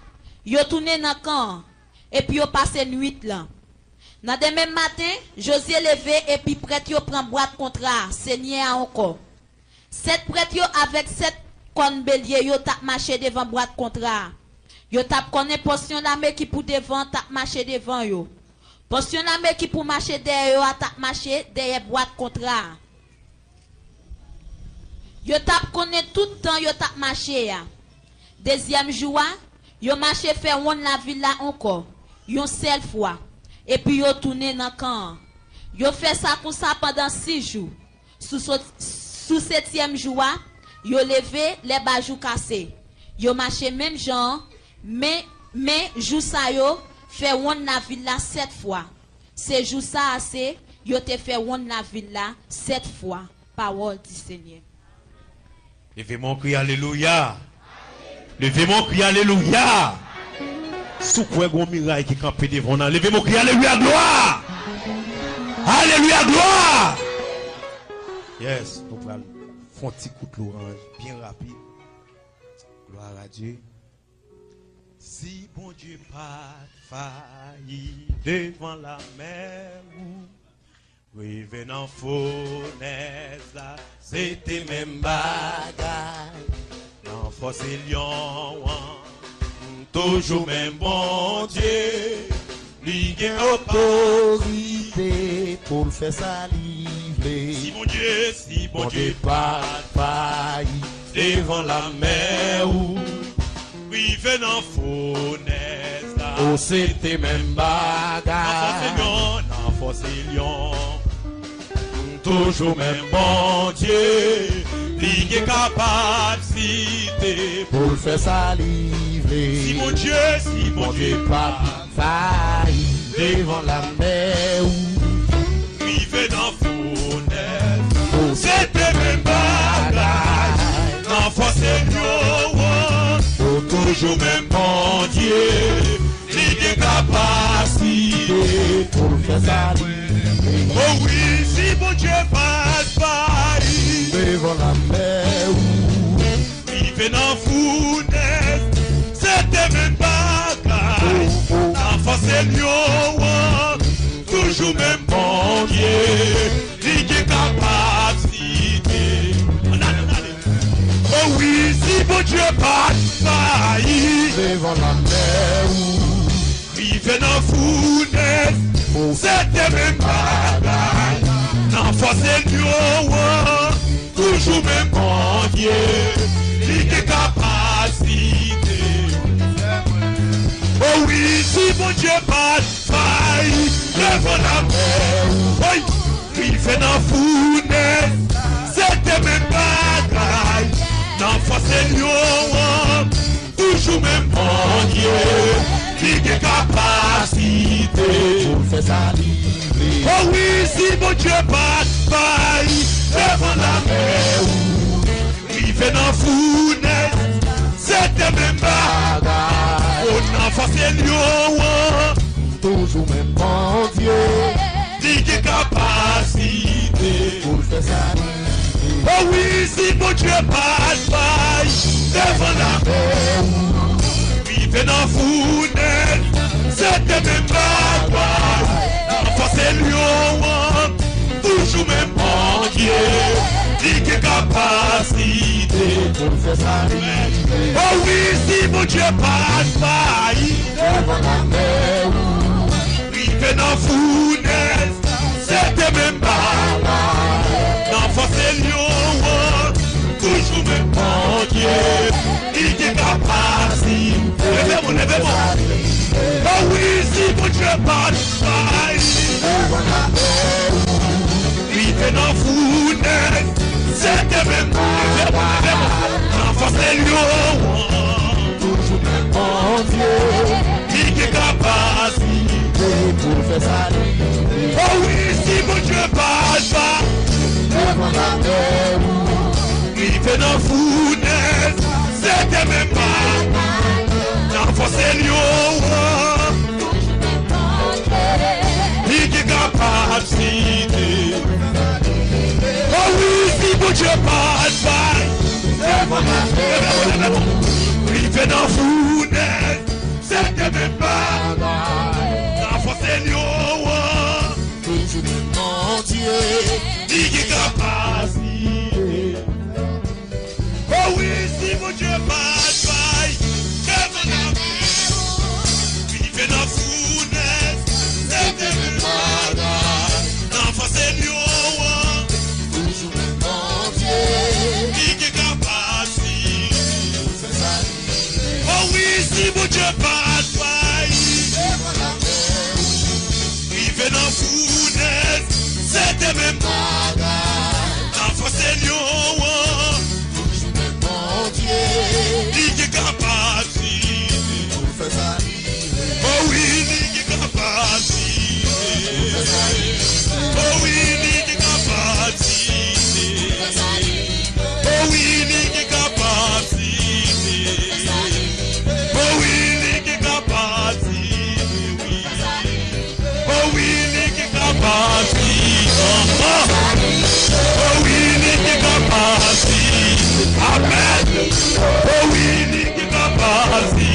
yo tourné dans camp et puis yo passé nuit là. Dans demain matin, Josué levé et puis prêtre yo prend boîte contrat, seigneur encore. 7 prêtre yo avec 7 cornes bélier yo tap marché devant boîte contrat. Yo tap connaît portion la main qui pour devant tap marché devant yo. Portion la main qui pour marcher derrière yo tap marché derrière boîte contrat. Yo tap connaît tout le temps yo tap marché ya. Deuxième jour, yo marché faire la ville là encore. Yon seule fois. Et puis yo tourné dans camp. Yo fait ça comme ça pendant 6 jours. Sous 7e jour, yo levé les bajou cassés. Yo marché même genre, mais jou ça yo fait la ville là 7 fois. C'est jou ça assez, yo te fait la ville là 7 fois. Parole du Seigneur. Levez mon cri alléluia. Levez mon cri alléluia. Sous quoi gon miraille qui campé devant nous. Levez mon cri alléluia gloire. Alléluia gloire. Yes, nous allons faire un petit coup de l'orange bien rapide. Gloire à Dieu. Si bon Dieu pas failli devant la mer, revenant fournaise là, c'était même bagaille. Non, force et lion, toujours même bon Dieu, ligue autorité pour le faire saliver. Si bon Dieu pas failli devant la mer où revenant fournaise là, oh c'était même bagaille. Non, force et lion, toujours même bon Dieu, ligue capacité pour le faire saliver. Si mon Dieu pas failli devant la mer où revenant fournaise, c'était même bagaille. Non, force et lion, toujours même bon Dieu, ligue capacité pour le faire saliver. Oh oui, si bon Dieu passe par devant la mer où il venant fournaise, c'était même pas grave. L'enfant c'est lion, toujours même bon Dieu, ligue capacité mon Dieu pas failli devant la mer où rive dans fournaise, c'était même bagaille. Dans force et lion, toujours même bon Dieu, il est capacité. Oh oui, si mon Dieu pas failli devant la mer, oui, rive dans fournaise, c'était même bagaille. Dans force et lion, toujours même bon Dieu, il est capacité. pour faire ça livrer. Oh oui, si mon Dieu pas failli devant la mer où rive dans fournaise, c'était même bagaille. On a forcé lion, Toujours même bon Dieu il est capacité. pour faire ça livrer. Oh oui, si mon Dieu pas failli devant la mer où rive dans fournaise, c'était même bagaille. C'est lion, toujours même bon Dieu, il est capacité. Pour faire ça livrer. Oh oui, si mon Dieu pas failli Devant la mer où rive dans fournaise, c'était même bagaille. Dans force et lion, toujours même bon Dieu, il est capacité. Levez-moi. Oh oui, si mon Dieu pas failli devant la mer où rive dans fournaise, c'était même bagaille. Dans force et lion, toujours même bon Dieu il est capacité. pour faire ça livrer. Oh oui, si mon Dieu pas Devant la mer où rive dans fournaise, c'était même pas dans force et lion, il est capacité. Oh oui, si mon Dieu pas devant la mer rive dans fournaise, c'était même pas dans force et lion, toujours même bon Dieu il est capacité. Oh oui, si mon Dieu pas devant la mer, rive dans fournaise, c'était même pas dans force et lion, toujours même bon Dieu il est capacité. pour faire ça livrer. Oh oui, si mon Dieu pas Devant la mer rive dans fournaise, c'était même pas dans force et lion, toujours même bon Dieu il est capacité. pour faire ça livrer. Oh oui, il est capacité. Oh oui, il est capacité. Oh oui, il est capacité. Oh oui, il est capacité. Oh oui, il est capacité. Oh oui, il est capacité. Amen. Oh oui, il est capacité.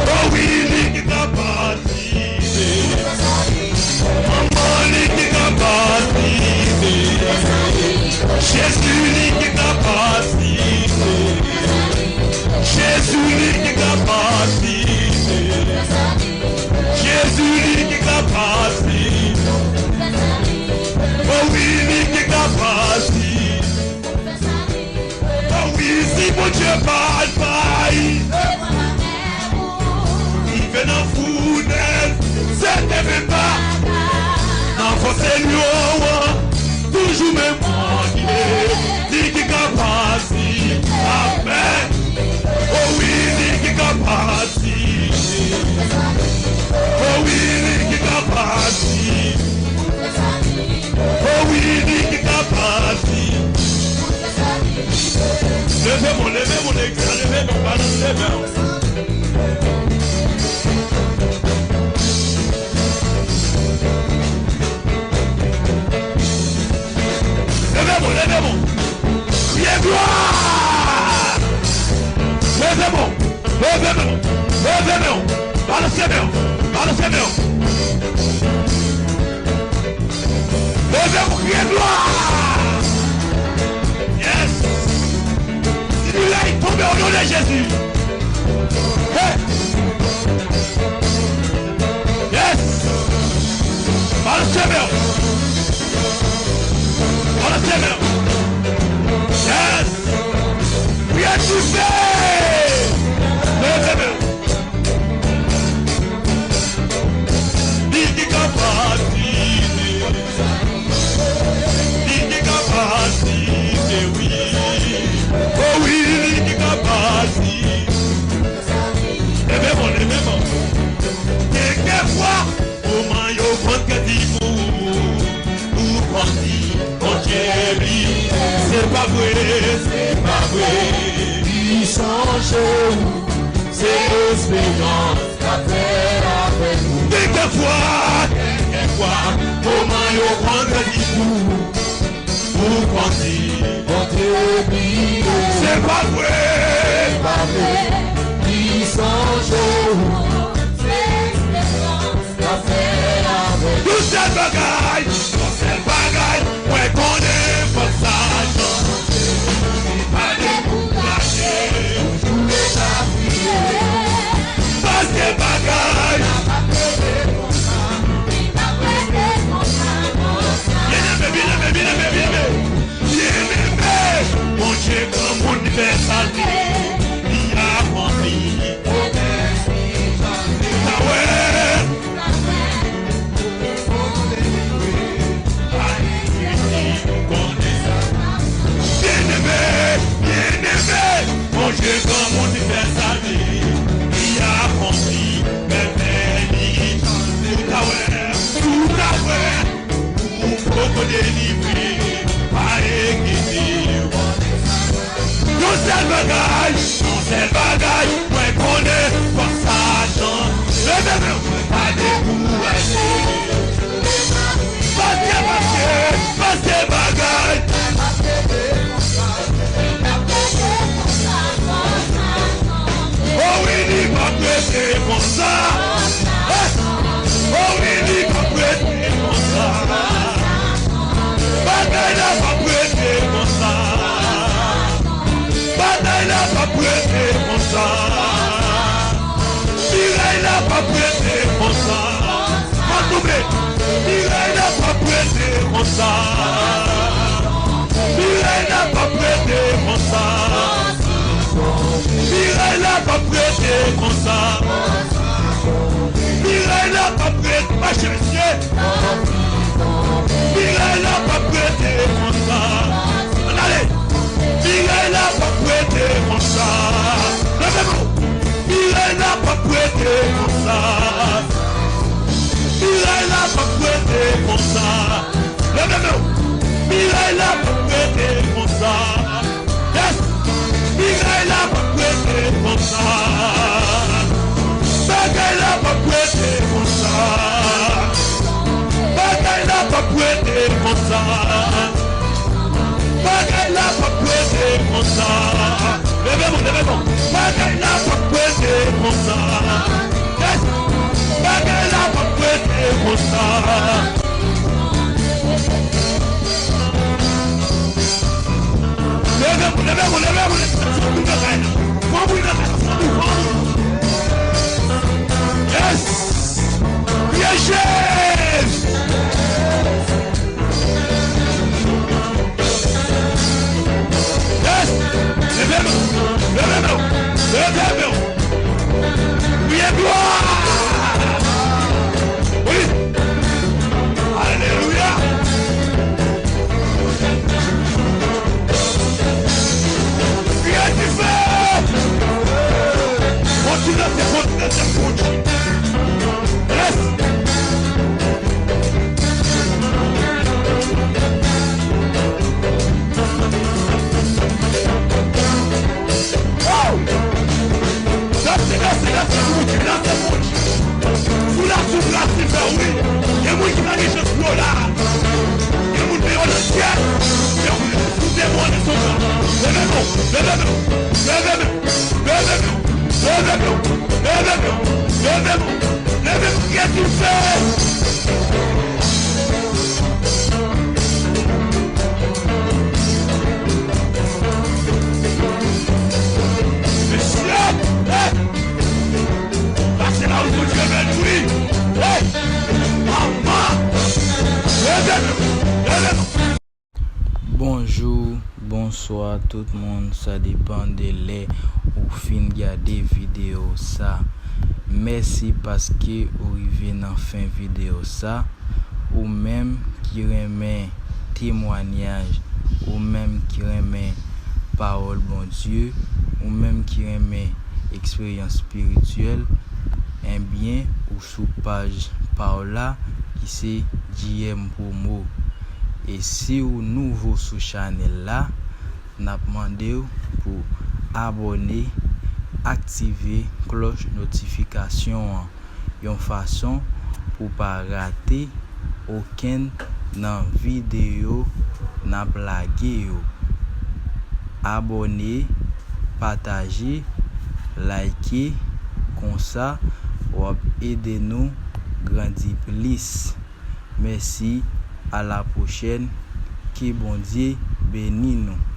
Oh oui, il est capacité. Maman, il est capacité. Jésus, il est capacité. Jésus, il est capacité. Jésus, il est capacité. Oh oui, il est capacité. Oh oui, si mon Dieu parle pas, il fait dans fournaise, c'était même pas dans force et lion, toujours même bon Dieu, il est capacité. Amen. Oh oui, il est capacité. Oh oui, il est capacité. Oh oui, il est capacité. Levez mon église, levez mon balance, levez. Levez-moi. Criez gloire. Levez-moi. Balancez-moi. Levez-moi, criez gloire. Yes. de Jésus. Hey. Yes. Par le Seigneur. Par le Seigneur. Yes. Oui, tu fais. Le Seigneur. Dis capacité, oui. Oh oui, dis capacité. Levez-moi. Quelquefois, comment y'a prendre que dit pour grandir, mon chéri. C'est pas vrai. Il change où, c'est l'espérance qu'a fait avec nous. Quelquefois, comment y'a prendre que dit pour grandir, mon Dieu brille, c'est pas vrai. Il change où, c'est l'espérance qu'a fait avec nous. Tout cette bagaille, ouais qu'on est pour ça. Pas décourager, Tous les appuyer, pas de bagaille. Bien-aimé, mon Dieu, comme mon universal, il a rempli. Ah ouais. Bien-aimé, mon Dieu, comme mon universal, il a rempli. Tout à ouais, pour délivrer, pas équiter. Non, c'est le bagage, ouais, qu'on est pour ça, pas décourager. Pas de bagage. Oh oui, il va prêter pour ça. Oh oui, il va prêter pour ça. Bataille n'a pas prêté pour ça. Bataille n'a pas prêté pour ça. Mireille n'a pas prêté pour ça. Mireille n'a pas prêté pour ça. Mireille n'a pas prêté pour ça. Mireille n'a pas prêté pour ça. Mireille n'a pas prêté, ma chérie. Mireille n'a pas prêté pour ça. Allez. Mireille n'a pas prêté pour ça. Mireille n'a pas prêté pour ça. Mireille n'a pas prêté pour ça. Mireille n'a pas prêté pour ça. Yes. Mireille n'a pas prêté pour ça. Bagaille n'a pas prêté pour ça. Bagaille n'a pas prêté pour ça. Bagaille n'a pas prêté pour ça. Levez-moi. Bagaille n'a pas prêté pour ça. Yes. Bagaille n'a pas prêté pour ça. Yes! Yes! Yes! Levez-moi! Oui, et gloire! Oui! Alléluia! Rien tu fais! Continue. Yes! Bonsoir tout le monde, ça dépend de les ou fin regarder vidéo ça. Merci parce que vous arrivez dans fin vidéo ça, ou même qui remet témoignage, ou même qui remet parole bon Dieu, ou même qui remet expérience spirituelle, un bien ou sous page Paola qui c'est JM Promo. Et si vous nouveau sur channel là, n'a demandé pour abonner, activer cloche notification, une façon pour pas rater aucune nan vidéo n'a blagué. Abonner, partager, liker, comme ça ou aider nous grandir plus. Merci, à la prochaine. Que bon Dieu bénisse nous.